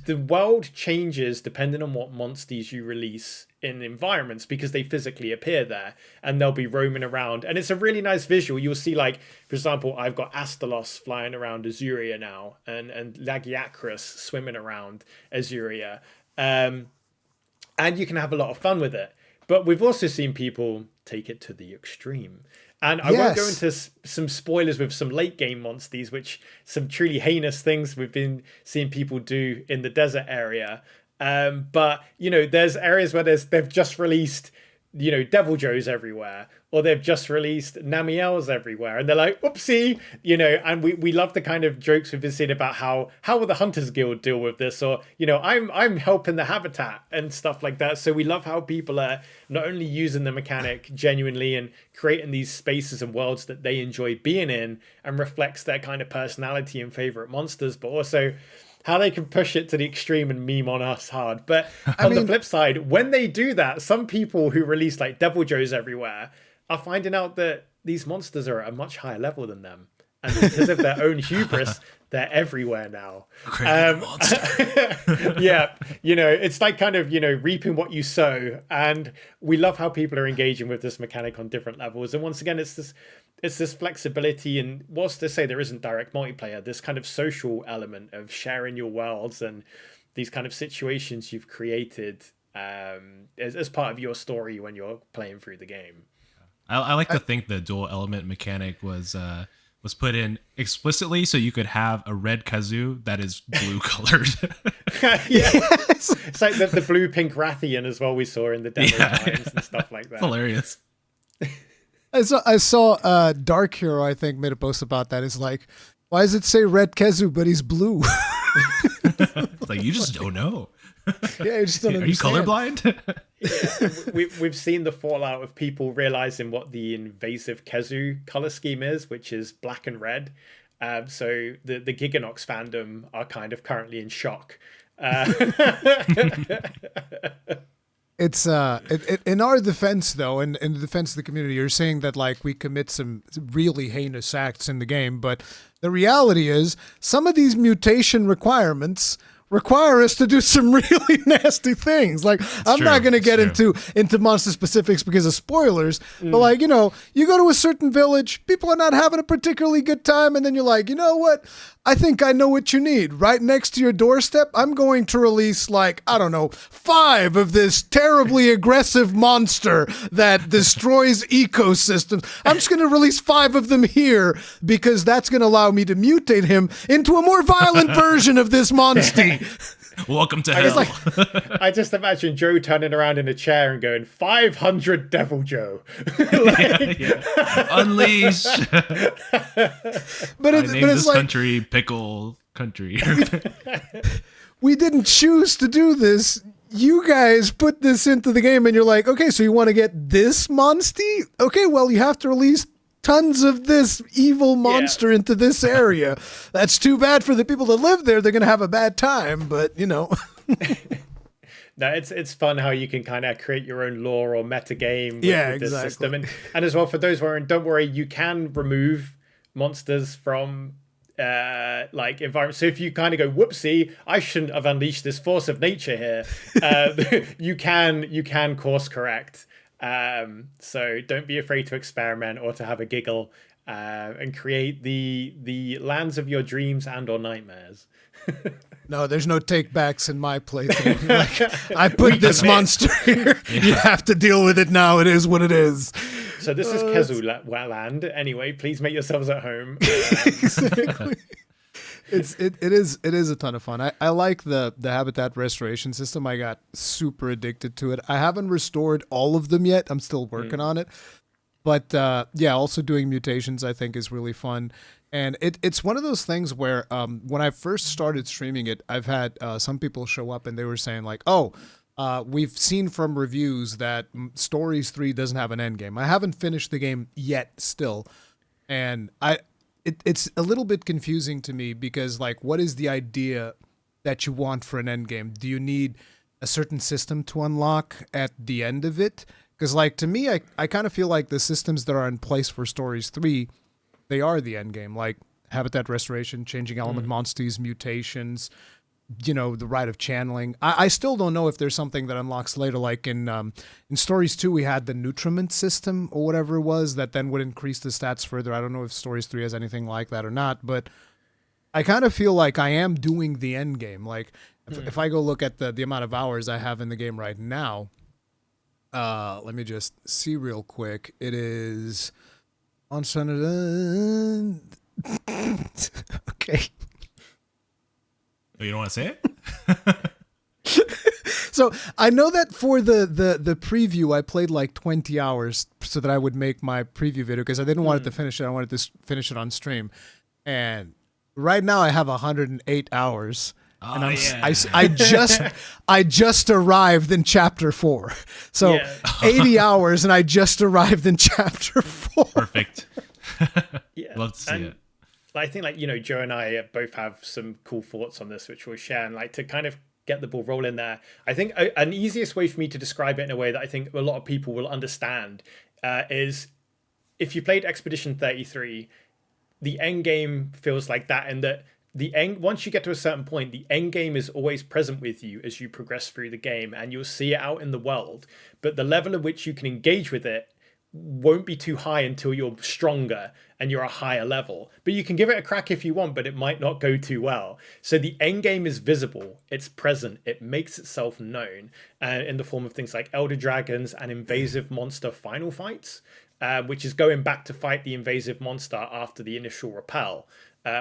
the world changes depending on what monsters you release in environments, because they physically appear there and they'll be roaming around. And it's a really nice visual. You'll see, like, for example, I've got Astalos flying around Azuria now, and Lagiacrus swimming around Azuria. And you can have a lot of fun with it. But we've also seen people take it to the extreme. And I won't go into some spoilers with some late game monsters, which some truly heinous things we've been seeing people do in the desert area. But, there's areas where they've just released, Devil Joes everywhere, or they've just released Namiels everywhere. And they're like, oopsie, and we love the kind of jokes we've been seeing about how will the Hunters Guild deal with this? Or, I'm helping the habitat and stuff like that. So we love how people are not only using the mechanic genuinely and creating these spaces and worlds that they enjoy being in and reflects their kind of personality and favorite monsters, but also how they can push it to the extreme and meme on us hard. But on the flip side, when they do that, some people who release like Devil Joes everywhere are finding out that these monsters are at a much higher level than them. And because of their own hubris, they're everywhere now. Yeah, it's like kind of, reaping what you sow. And we love how people are engaging with this mechanic on different levels. And once again, it's this flexibility, and whilst they say there isn't direct multiplayer, this kind of social element of sharing your worlds and these kind of situations you've created as part of your story when you're playing through the game. I like to think the dual element mechanic was put in explicitly so you could have a red kazoo that is blue colored. Yes. It's like the blue pink Rathian as well we saw in the demo times and stuff like that. It's hilarious. I saw Dark Hero, I think, made a post about that. It's like, why does it say Red Kezu but he's blue? It's like, you just don't know. Yeah, I just don't Are you understand. colorblind? We've seen the fallout of people realizing what the invasive Kezu color scheme is, which is black and red. So the Giganox fandom are kind of currently in shock. It's in our defense though, and in the defense of the community, you're saying that like we commit some really heinous acts in the game, but the reality is some of these mutation requirements require us to do some really nasty things. Like I'm not going to get into monster specifics because of spoilers, but like, you go to a certain village, people are not having a particularly good time, and then you're like, you know what? I think I know what you need. Right next to your doorstep, I'm going to release like, I don't know, 5 of this terribly aggressive monster that destroys ecosystems. I'm just going to release 5 of them here because that's going to allow me to mutate him into a more violent version of this monster. Welcome to hell. I just imagine Joe turning around in a chair and going, 500 Devil Joe. Unleash. But I it's named this like, country Pickle Country. we didn't choose to do this. You guys put this into the game and you're like, okay, so you want to get this monstie? Okay, well, you have to release tons of this evil monster into this area. That's too bad for the people that live there. They're going to have a bad time, but No, it's fun how you can kind of create your own lore or meta game with this system. And as well, for those who don't worry, you can remove monsters from like environment. So if you kind of go, whoopsie, I shouldn't have unleashed this force of nature here, you can course correct. So don't be afraid to experiment or to have a giggle and create the lands of your dreams and or nightmares. No, there's no take backs in my playthrough. Like, I put this monster here. You have to deal with it now. It is what it is. So this is Kezu land. Anyway, please make yourselves at home. Exactly. It is a ton of fun. I like the habitat restoration system. I got super addicted to it. I haven't restored all of them yet. I'm still working on it. But also doing mutations I think is really fun. And it's one of those things where when I first started streaming it, I've had some people show up and they were saying like, we've seen from reviews that Stories 3 doesn't have an end game. I haven't finished the game yet still. And it's a little bit confusing to me because like, what is the idea that you want for an end game? Do you need a certain system to unlock at the end of it? Because like, to me, I kind of feel like the systems that are in place for Stories 3, they are the end game, like habitat restoration, changing element monsters, mutations, the right of channeling. I still don't know if there's something that unlocks later, like in Stories 2, we had the nutriment system or whatever it was that then would increase the stats further. I don't know if Stories 3 has anything like that or not, but I kind of feel like I am doing the end game. Like if I go look at the amount of hours I have in the game right now, let me just see real quick. It is on Sunday. Okay. Oh, you don't want to say it? So I know that for the preview, I played like 20 hours so that I would make my preview video because I didn't want it to finish it. I wanted to finish it on stream. And right now I have 108 hours. And I just arrived in chapter 4. So 80 hours and I just arrived in chapter 4. Perfect. Love to see it. I think Joe and I both have some cool thoughts on this, which we'll share, and to kind of get the ball rolling there. I think an easiest way for me to describe it in a way that I think a lot of people will understand is if you played Expedition 33, the end game feels like that, and that once you get to a certain point, the end game is always present with you as you progress through the game, and you'll see it out in the world. But the level at which you can engage with it won't be too high until you're stronger and you're a higher level. But you can give it a crack if you want, but it might not go too well. So the end game is visible, it's present, it makes itself known in the form of things like Elder Dragons and invasive monster final fights, which is going back to fight the invasive monster after the initial repel.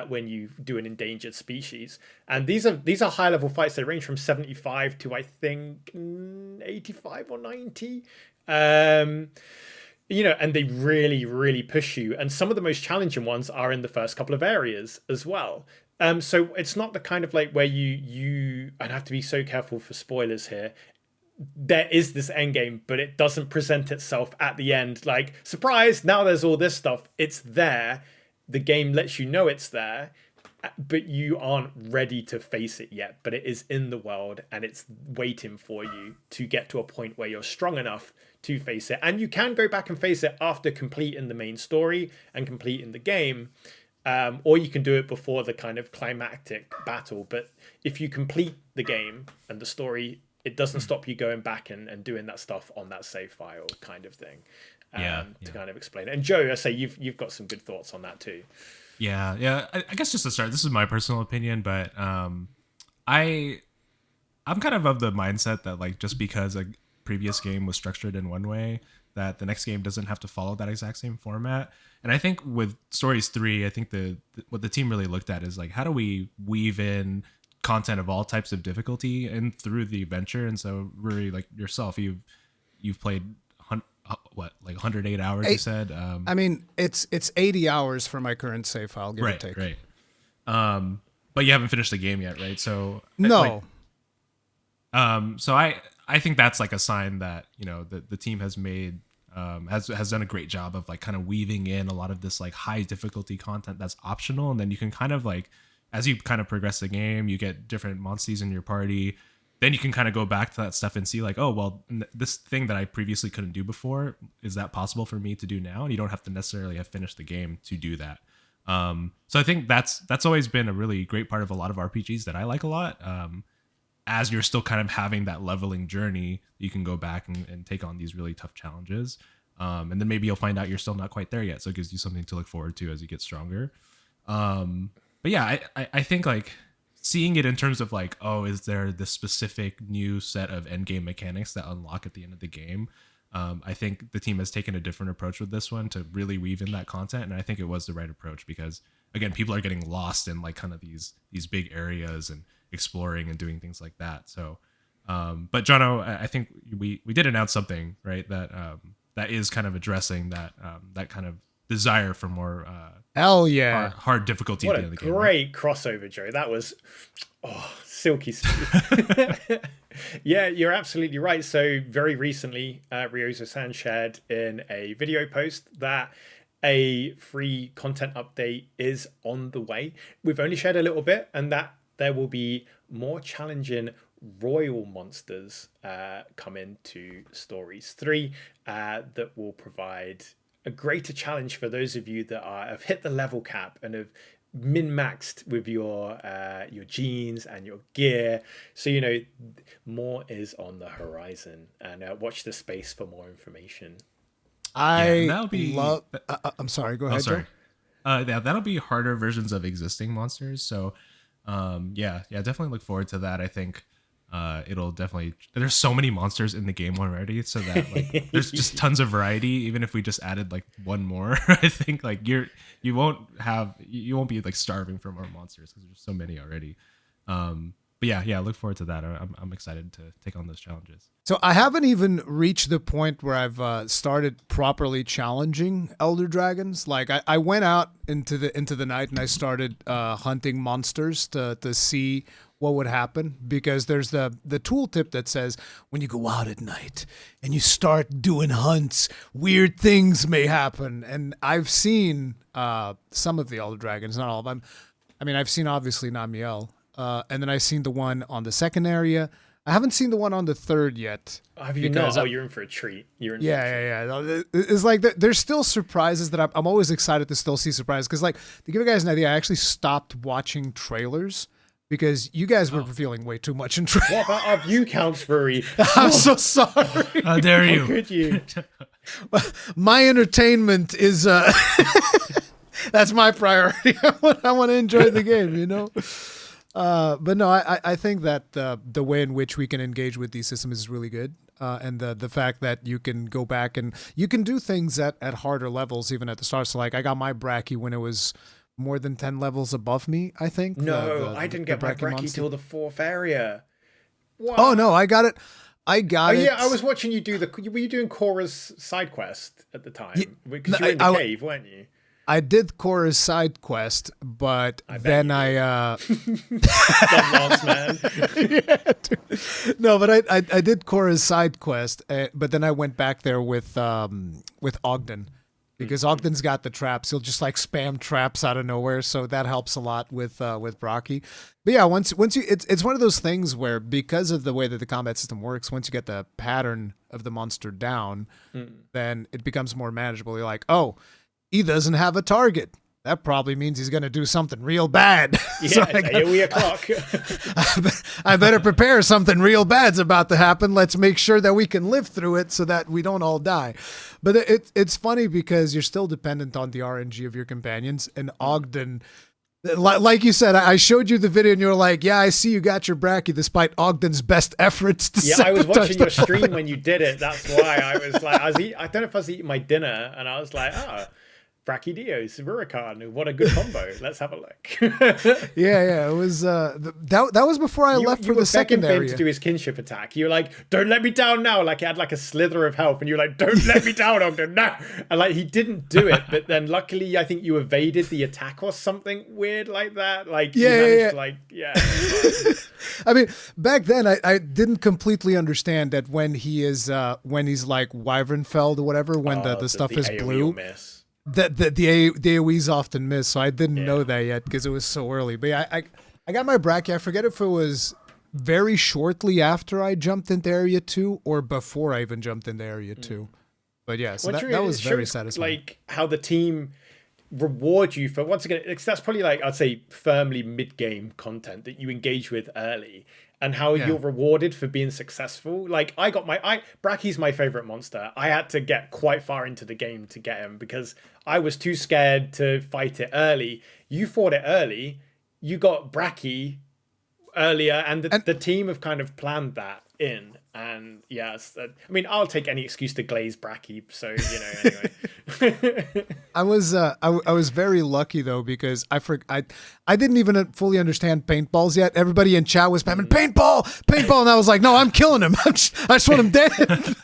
When you do an endangered species, and these are high level fights. They range from 75 to I think 85 or 90. and they really, really push you. And some of the most challenging ones are in the first couple of areas as well. So it's not the kind of like where you and I have to be so careful for spoilers here. There is this end game, but it doesn't present itself at the end like surprise. Now there's all this stuff. It's there. The game lets you know it's there, but you aren't ready to face it yet. But it is in the world, and it's waiting for you to get to a point where you're strong enough to face it. And you can go back and face it after completing the main story and completing the game. Or you can do it before the kind of climactic battle. But if you complete the game and the story, it doesn't stop you going back and doing that stuff on that save file kind of thing. To kind of explain it. And Joe, I say you've got some good thoughts on that too. Yeah. I guess just to start, this is my personal opinion, but I'm kind of the mindset that like just because a previous game was structured in one way, that the next game doesn't have to follow that exact same format. And I think with Stories 3, I think what the team really looked at is like, how do we weave in content of all types of difficulty and through the adventure? And so really like yourself, you've played like 108 hours, you said? I mean, it's 80 hours for my current save file, give or take. Right. But you haven't finished the game yet, right? So no. So I think that's like a sign that, the team has made has done a great job of like kind of weaving in a lot of this like high difficulty content that's optional, and then you can kind of like, as you kind of progress the game, you get different monsters in your party. Then you can kind of go back to that stuff and see like, oh, well, this thing that I previously couldn't do before, is that possible for me to do now? And you don't have to necessarily have finished the game to do that. So I think that's always been a really great part of a lot of RPGs that I like a lot. As you're still kind of having that leveling journey, you can go back and take on these really tough challenges. And then maybe you'll find out you're still not quite there yet. So it gives you something to look forward to as you get stronger. But yeah, I think like seeing it in terms of like, oh, is there this specific new set of end game mechanics that unlock at the end of the game? I think the team has taken a different approach with this one to really weave in that content. And I think it was the right approach because, again, people are getting lost in like kind of these big areas and exploring and doing things like that. So, but Jonno, I think we did announce something, right? That is kind of addressing that kind of desire for more hell yeah hard difficulty what at the end of the game. What a great crossover, Joe. That was silky smooth. Yeah, you're absolutely right. So very recently, Ryozo-san shared in a video post that a free content update is on the way. We've only shared a little bit, and that there will be more challenging royal monsters come into Stories 3 that will provide a greater challenge for those of you that have hit the level cap and have min-maxed with your genes and your gear. So more is on the horizon, and watch the space for more information. I'm sorry, go ahead. Sorry. That'll be harder versions of existing monsters. So definitely look forward to that. I think it'll definitely, there's so many monsters in the game already, so that like there's just tons of variety. Even if we just added like one more, I think like you won't be like starving for more monsters because there's so many already. But yeah, look forward to that. I'm excited to take on those challenges. So I haven't even reached the point where I've started properly challenging elder dragons. Like I went out into the night and I started hunting monsters to see what would happen, because there's the tooltip that says when you go out at night and you start doing hunts, weird things may happen. And I've seen some of the elder dragons, not all of them. I mean, I've seen obviously Namiel, and then I've seen the one on the second area. I haven't seen the one on the third yet. Have you not? You're in for a treat. Yeah. It's like there's still surprises that I'm always excited to still see surprises. Because like, to give you guys an idea, I actually stopped watching trailers because you guys were revealing way too much in trailers. What about our view counts, Ruri? I'm so sorry. How dare you? How could you? My entertainment is... that's my priority. I want to enjoy the game, But no, I think that the way in which we can engage with these systems is really good. And the fact that you can go back and you can do things at harder levels even at the start. So like I got my Bracky when it was more than 10 levels above me, I think. No, I didn't get my Bracky till the 4th area. What? Oh no, I got it. I got Oh it. yeah, I was watching you do were you doing Cora's side quest at the time? Because you were in the cave, weren't you? I did Cora's side quest, but then Dumb lost man. Yeah, dude. No, but I did Cora's side quest, but then I went back there with Ogden. Because Ogden's got the traps, he'll just like spam traps out of nowhere, so that helps a lot with Brocky. But yeah, once you, it's one of those things where because of the way that the combat system works, once you get the pattern of the monster down, then it becomes more manageable. You're like, oh, he doesn't have a target. That probably means he's going to do something real bad. Yeah, So it's 8 o'clock. I better prepare something real bad's about to happen. Let's make sure that we can live through it so that we don't all die. But it's funny because you're still dependent on the RNG of your companions. And Ogden, like you said, I showed you the video and you were like, yeah, I see you got your Bracky despite Ogden's best efforts to Yeah, I was sabotage watching your stream when you did it. That's why I was like, I don't know if I was eating my dinner and I was like, Brachydios, Rurikhan, what a good combo. Let's have a look. Yeah. It was that was before I left for the second area. To do his kinship attack. You were like, don't let me down now. Like he had like a slither of health, and you were like, don't let me down, Ogden. No. And like he didn't do it, but then luckily I think you evaded the attack or something weird like that. Like you managed to, like, yeah. I mean, back then I didn't completely understand that when he's like Wyvernfeld or whatever, when the stuff is AoE blue. Miss. That the AoEs often miss, so I didn't know that yet because it was so early. But yeah, I got my Bracky. I forget if it was very shortly after I jumped into Area 2 or before I even jumped into Area 2. But yeah, so that was very satisfying. Like how the team reward you for, once again, that's probably like, I'd say firmly mid-game content that you engage with early. And how you're rewarded for being successful. Like I got Bracky's my favorite monster. I had to get quite far into the game to get him because I was too scared to fight it early. You fought it early. You got Bracky earlier, and the team have kind of planned that in. And yes, I mean, I'll take any excuse to glaze Bracky. So anyway. I was very lucky though because I didn't even fully understand paintballs yet. Everybody in chat was spamming paintball, and I was like, no, I'm killing him. I just want him dead.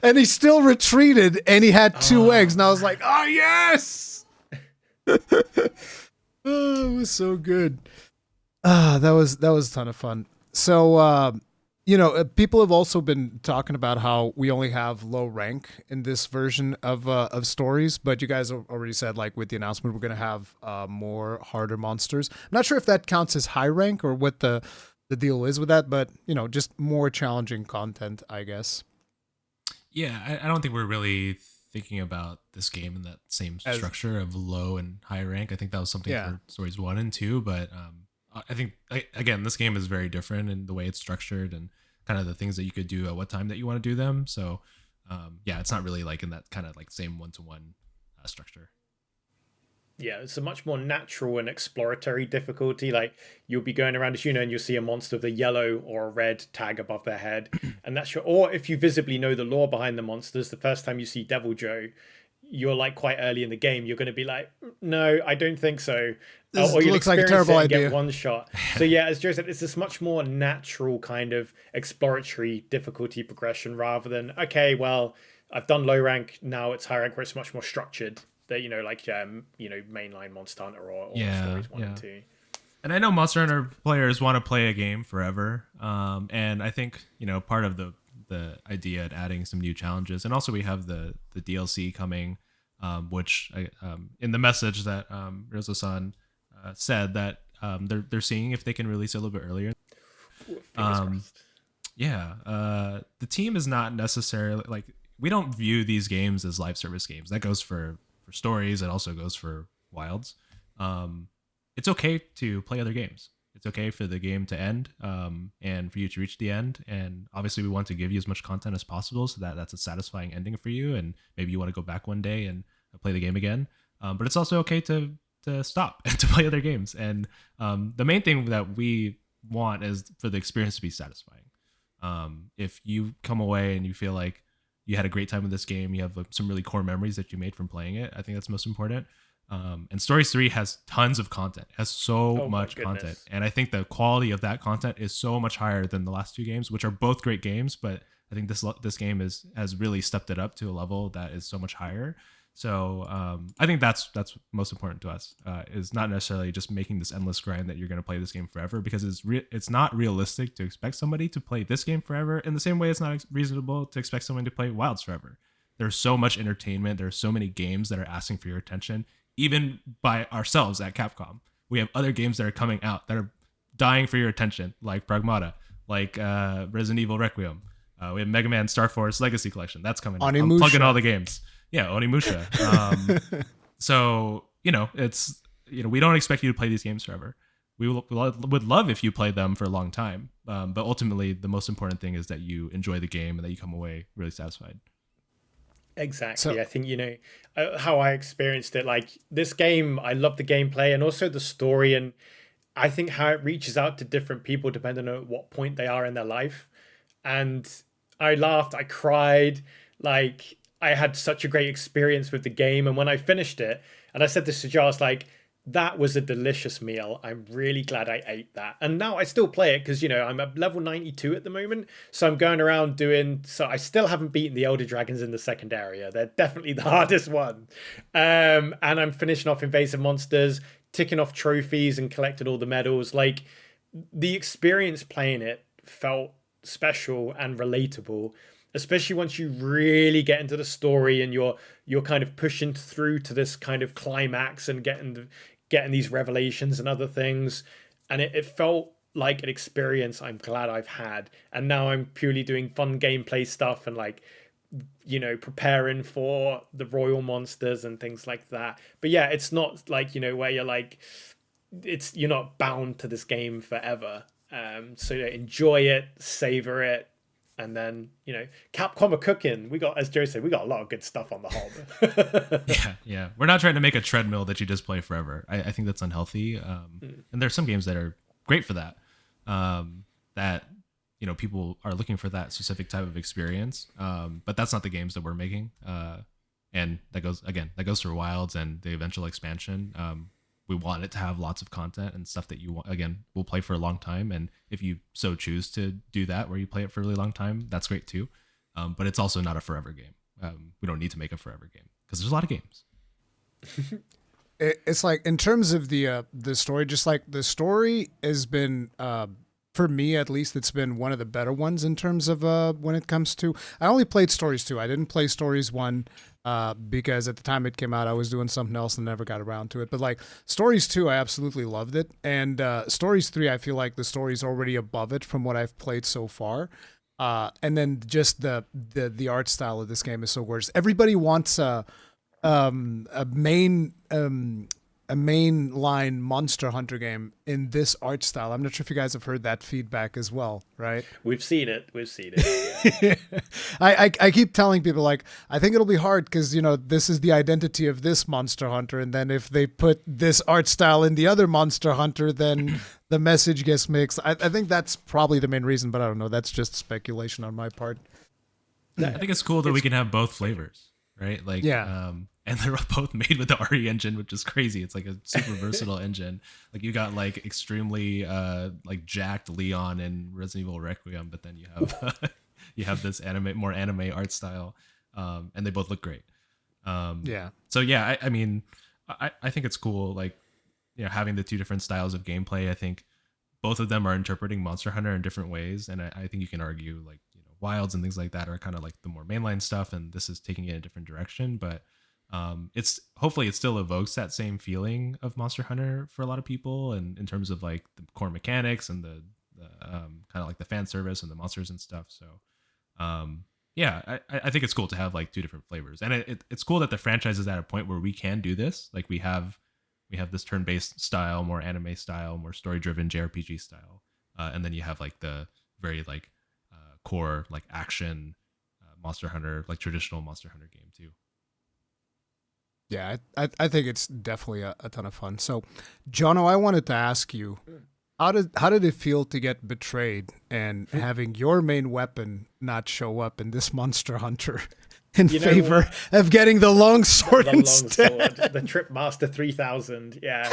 And he still retreated, and he had 2 eggs, and I was like, oh yes. Oh, it was so good. That was a ton of fun. So people have also been talking about how we only have low rank in this version of stories, but you guys already said, like, with the announcement, we're going to have more harder monsters. I'm not sure if that counts as high rank or what the deal is with that, but, just more challenging content, I guess. Yeah, I don't think we're really thinking about this game in that same structure of low and high rank. I think that was something for stories 1 and 2, but I think, again, this game is very different in the way it's structured and kind of the things that you could do at what time that you want to do them. So, it's not really like in that kind of like same one-to-one structure. Yeah, it's a much more natural and exploratory difficulty. Like you'll be going around as and you'll see a monster with a yellow or a red tag above their head, and that's or if you visibly know the lore behind the monsters, the first time you see Devil Joe, you're like quite early in the game, you're going to be like, no, I don't think so. Or you'll looks like a terrible idea. Get one shot. So yeah, as Joe said, it's this much more natural kind of exploratory difficulty progression rather than, okay, well, I've done low rank, now it's high rank where it's much more structured. That mainline Monster Hunter or stories 1 and 2. And I know Monster Hunter players want to play a game forever, and I think part of the idea at adding some new challenges, and also we have the DLC coming, which in the message that Rizzo-san said that they're seeing if they can release it a little bit earlier. The team is not necessarily like, we don't view these games as live service games. That goes for stories. It also goes for wilds. It's okay to play other games. It's okay for the game to end and for you to reach the end. And obviously we want to give you as much content as possible so that that's a satisfying ending for you. And maybe you want to go back one day and play the game again. But it's also okay to stop and to play other games. And the main thing that we want is for the experience to be satisfying. If you come away and you feel like you had a great time with this game, you have some really core memories that you made from playing it, I think that's most important. And Stories 3 has tons of content, has so Oh my much content. goodness. And I think the quality of that content is so much higher than the last two games, which are both great games. But I think this game has really stepped it up to a level that is so much higher. So I think that's most important to us, is not necessarily just making this endless grind that you're going to play this game forever, because it's not realistic to expect somebody to play this game forever. In the same way, it's not reasonable to expect someone to play Wilds forever. There's so much entertainment. There's so many games that are asking for your attention, even by ourselves at Capcom. We have other games that are coming out that are dying for your attention, like Pragmata, like Resident Evil Requiem. We have Mega Man Star Force Legacy Collection. That's coming out. I'm plugging all the games. Yeah, Onimusha. So, it's, we don't expect you to play these games forever. We would love if you played them for a long time. But ultimately, the most important thing is that you enjoy the game and that you come away really satisfied. Exactly. I think, how I experienced it, like this game, I love the gameplay and also the story. And I think how it reaches out to different people depending on what point they are in their life. And I laughed, I cried, like I had such a great experience with the game. And when I finished it, and I said this to Josh, like, that was a delicious meal. I'm really glad I ate that. And now I still play it because, I'm at level 92 at the moment. So I'm going around so I still haven't beaten the Elder Dragons in the second area. They're definitely the hardest one. And I'm finishing off invasive monsters, ticking off trophies and collecting all the medals. Like, the experience playing it felt special and relatable, especially once you really get into the story and you're kind of pushing through to this kind of climax and getting these revelations and other things. And it felt like an experience I'm glad I've had. And now I'm purely doing fun gameplay stuff and preparing for the royal monsters and things like that. But yeah, it's not like, where you're like, you're not bound to this game forever. So enjoy it, savor it. And then, Capcom are cooking. As Joe said, we got a lot of good stuff on the hob. Yeah. We're not trying to make a treadmill that you just play forever. I think that's unhealthy. And there's some games that are great for that. That, people are looking for that specific type of experience. But that's not the games that we're making. And that goes for Wilds and the eventual expansion. We want it to have lots of content and stuff that you want, will play for a long time. And if you so choose to do that, where you play it for a really long time, that's great too. But it's also not a forever game. We don't need to make a forever game because there's a lot of games. It's like, in terms of the story, just like the story has been, for me at least, it's been one of the better ones in terms of when it comes to. I only played Stories 2. I didn't play Stories 1 because at the time it came out, I was doing something else and never got around to it. But like Stories 2, I absolutely loved it, and Stories 3, I feel like the story's already above it from what I've played so far. And then just the art style of this game is so gorgeous. Everybody wants a main line Monster Hunter game in this art style. I'm not sure if you guys have heard that feedback as well, right? We've seen it. Yeah. I keep telling people, like, I think it'll be hard because, this is the identity of this Monster Hunter. And then if they put this art style in the other Monster Hunter, then the message gets mixed. I think that's probably the main reason, but I don't know. That's just speculation on my part. I think it's cool that we can have both flavors, right? Like, yeah. And they're both made with the RE engine, which is crazy. It's like a super versatile engine. Like, you got like extremely like jacked Leon in Resident Evil Requiem, but then you have this more anime art style, and they both look great. Yeah. So yeah, I mean, I think it's cool. Like, having the two different styles of gameplay. I think both of them are interpreting Monster Hunter in different ways, and I think you can argue like Wilds and things like that are kind of like the more mainline stuff, and this is taking it in a different direction, but. Hopefully it still evokes that same feeling of Monster Hunter for a lot of people, and in terms of like the core mechanics and the kind of like the fan service and the monsters and stuff. So I think it's cool to have like two different flavors, and it's cool that the franchise is at a point where we can do this. Like, we have this turn-based style, more anime style, more story-driven JRPG style, and then you have like the very like core like action Monster Hunter, like traditional Monster Hunter game too. Yeah, I think it's definitely a ton of fun. So, Jonno, I wanted to ask you, how did it feel to get betrayed and having your main weapon not show up in this Monster Hunter? in favor of getting the longsword The instead. longsword, the Tripmaster 3000. Yeah.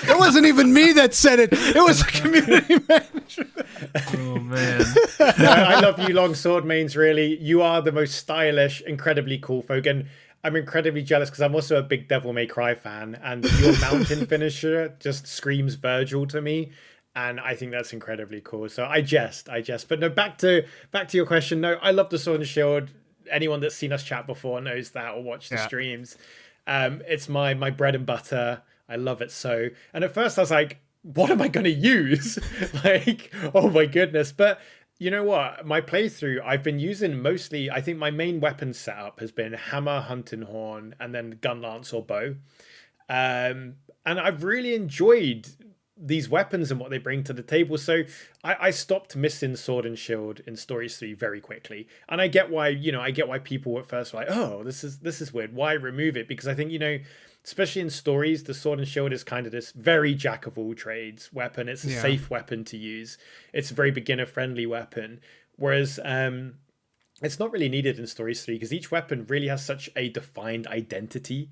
It wasn't even me that said it. It was the community manager. Oh man. No, I love you, longsword mains. Really, you are the most stylish, incredibly cool folk, and I'm incredibly jealous because I'm also a big Devil May Cry fan, and your mountain finisher just screams Virgil to me, and I think that's incredibly cool. So I jest, but no. Back to your question. No, I love the Sword and Shield. Anyone that's seen us chat before knows that or watched the streams. It's my bread and butter. I love it so. And at first I was like, what am I going to use? Like, oh my goodness. But you know what? My playthrough, I've been using mostly, I think my main weapon setup has been hammer, hunting horn, and then gun, lance, or bow. And I've really enjoyed these weapons and what they bring to the table. So I stopped missing sword and shield in Stories 3 very quickly. And I get why, I get why people at first were like, oh, this is weird. Why remove it? Because I think, especially in Stories, the sword and shield is kind of this very jack of all trades weapon. It's a safe weapon to use. It's a very beginner friendly weapon. Whereas it's not really needed in Stories 3 because each weapon really has such a defined identity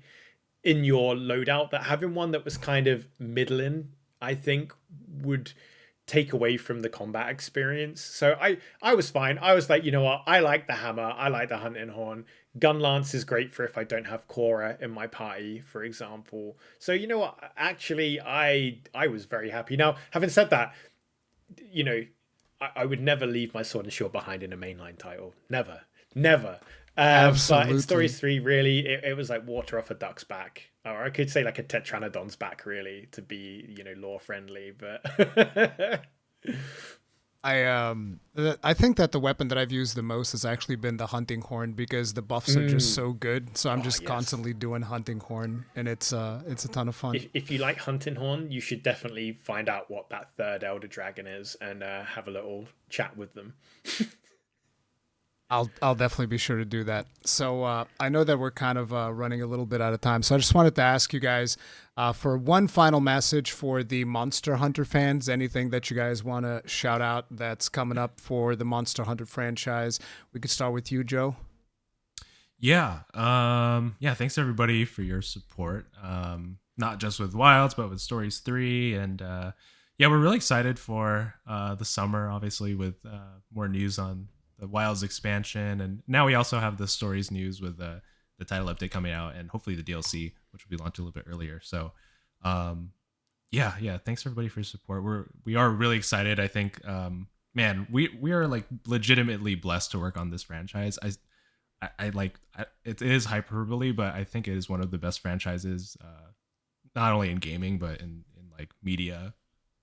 in your loadout that having one that was kind of middling, I think, would take away from the combat experience. So I was fine. I was like, you know what? I like the hammer. I like the hunting horn. Gun lance is great for if I don't have Cora in my party, for example. So you know what? Actually, I was very happy. Now, having said that, I would never leave my sword and shield behind in a mainline title. Never. Absolutely. But in Stories 3, really, it was like water off a duck's back. Or I could say like a Tetranodon's back, really, to be, lore friendly. But I think that the weapon that I've used the most has actually been the hunting horn because the buffs are just so good. So I'm just constantly doing hunting horn, and it's a ton of fun. If you like hunting horn, you should definitely find out what that third Elder Dragon is and have a little chat with them. I'll definitely be sure to do that. So I know that we're kind of running a little bit out of time. So I just wanted to ask you guys for one final message for the Monster Hunter fans. Anything that you guys want to shout out that's coming up for the Monster Hunter franchise? We could start with you, Joe. Yeah. Thanks everybody for your support. Not just with Wilds, but with Stories 3. And we're really excited for the summer, obviously, with more news on the Wilds expansion, and now we also have the Stories news with the title update coming out, and hopefully the DLC, which will be launched a little bit earlier. So, thanks everybody for your support. We are really excited. I think, we are like legitimately blessed to work on this franchise. It is hyperbole, but I think it is one of the best franchises, not only in gaming but in like media,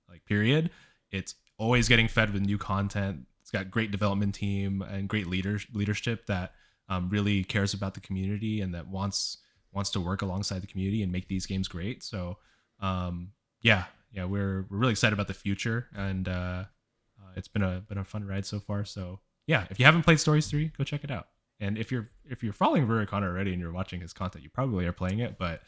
like period. It's always getting fed with new content. It's got great development team and great leadership that really cares about the community and that wants to work alongside the community and make these games great. So, we're really excited about the future, and it's been a fun ride so far. So, if you haven't played Stories 3, go check it out. And if you're following Rurikhan already and you're watching his content, you probably are playing it. But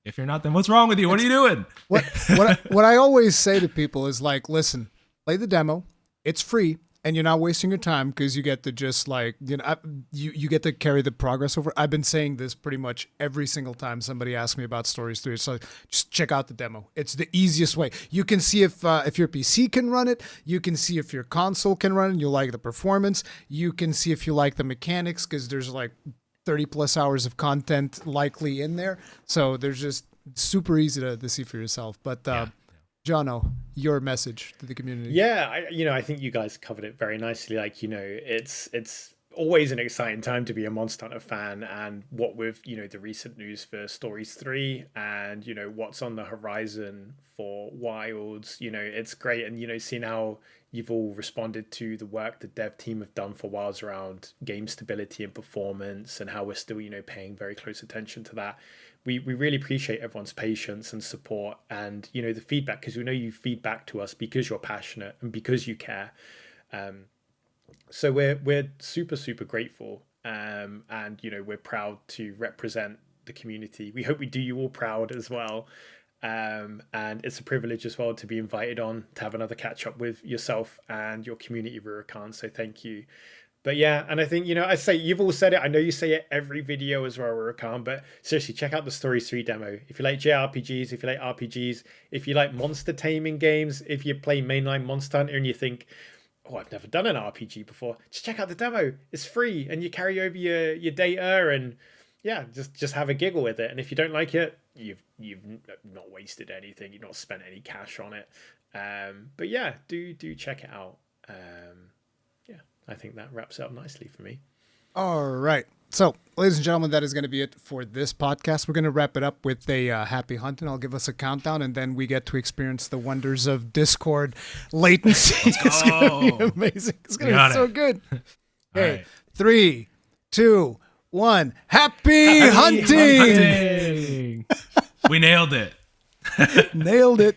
if you're not, then what's wrong with you? What are you doing? What I always say to people is like, listen, play the demo. It's free. And you're not wasting your time because you get to just like, you get to carry the progress over. I've been saying this pretty much every single time somebody asks me about Stories 3. It's like, just check out the demo. It's the easiest way. You can see if your PC can run it. You can see if your console can run it. You like the performance. You can see if you like the mechanics because there's like 30 plus hours of content likely in there. So there's just super easy to see for yourself. But Jonno, your message to the community. Yeah, I think you guys covered it very nicely. Like, it's always an exciting time to be a Monster Hunter fan, and what with, the recent news for Stories 3 and, what's on the horizon for Wilds, it's great. And, seeing how you've all responded to the work the dev team have done for Wilds around game stability and performance, and how we're still, paying very close attention to that. We really appreciate everyone's patience and support and, the feedback, because we know you feed back to us because you're passionate and because you care. So we're super, super grateful. And, we're proud to represent the community. We hope we do you all proud as well. And it's a privilege as well to be invited on to have another catch up with yourself and your community, Rurikhan. So thank you. But yeah, and I think, I say you've all said it. I know you say it every video as well, Rurikhan, but seriously, check out the Stories 3 demo. If you like JRPGs, if you like RPGs, if you like monster taming games, if you play mainline Monster Hunter and you think, oh, I've never done an RPG before, just check out the demo. It's free and you carry over your data and yeah, just have a giggle with it. And if you don't like it, you've not wasted anything. You've not spent any cash on it. But yeah, do check it out. I think that wraps it up nicely for me. All right. So, ladies and gentlemen, that is going to be it for this podcast. We're going to wrap it up with a happy hunting. I'll give us a countdown, and then we get to experience the wonders of Discord latency. It's going to be amazing. It's going to be so good. Okay, right. 3, 2, 1. Happy hunting! We nailed it. Nailed it.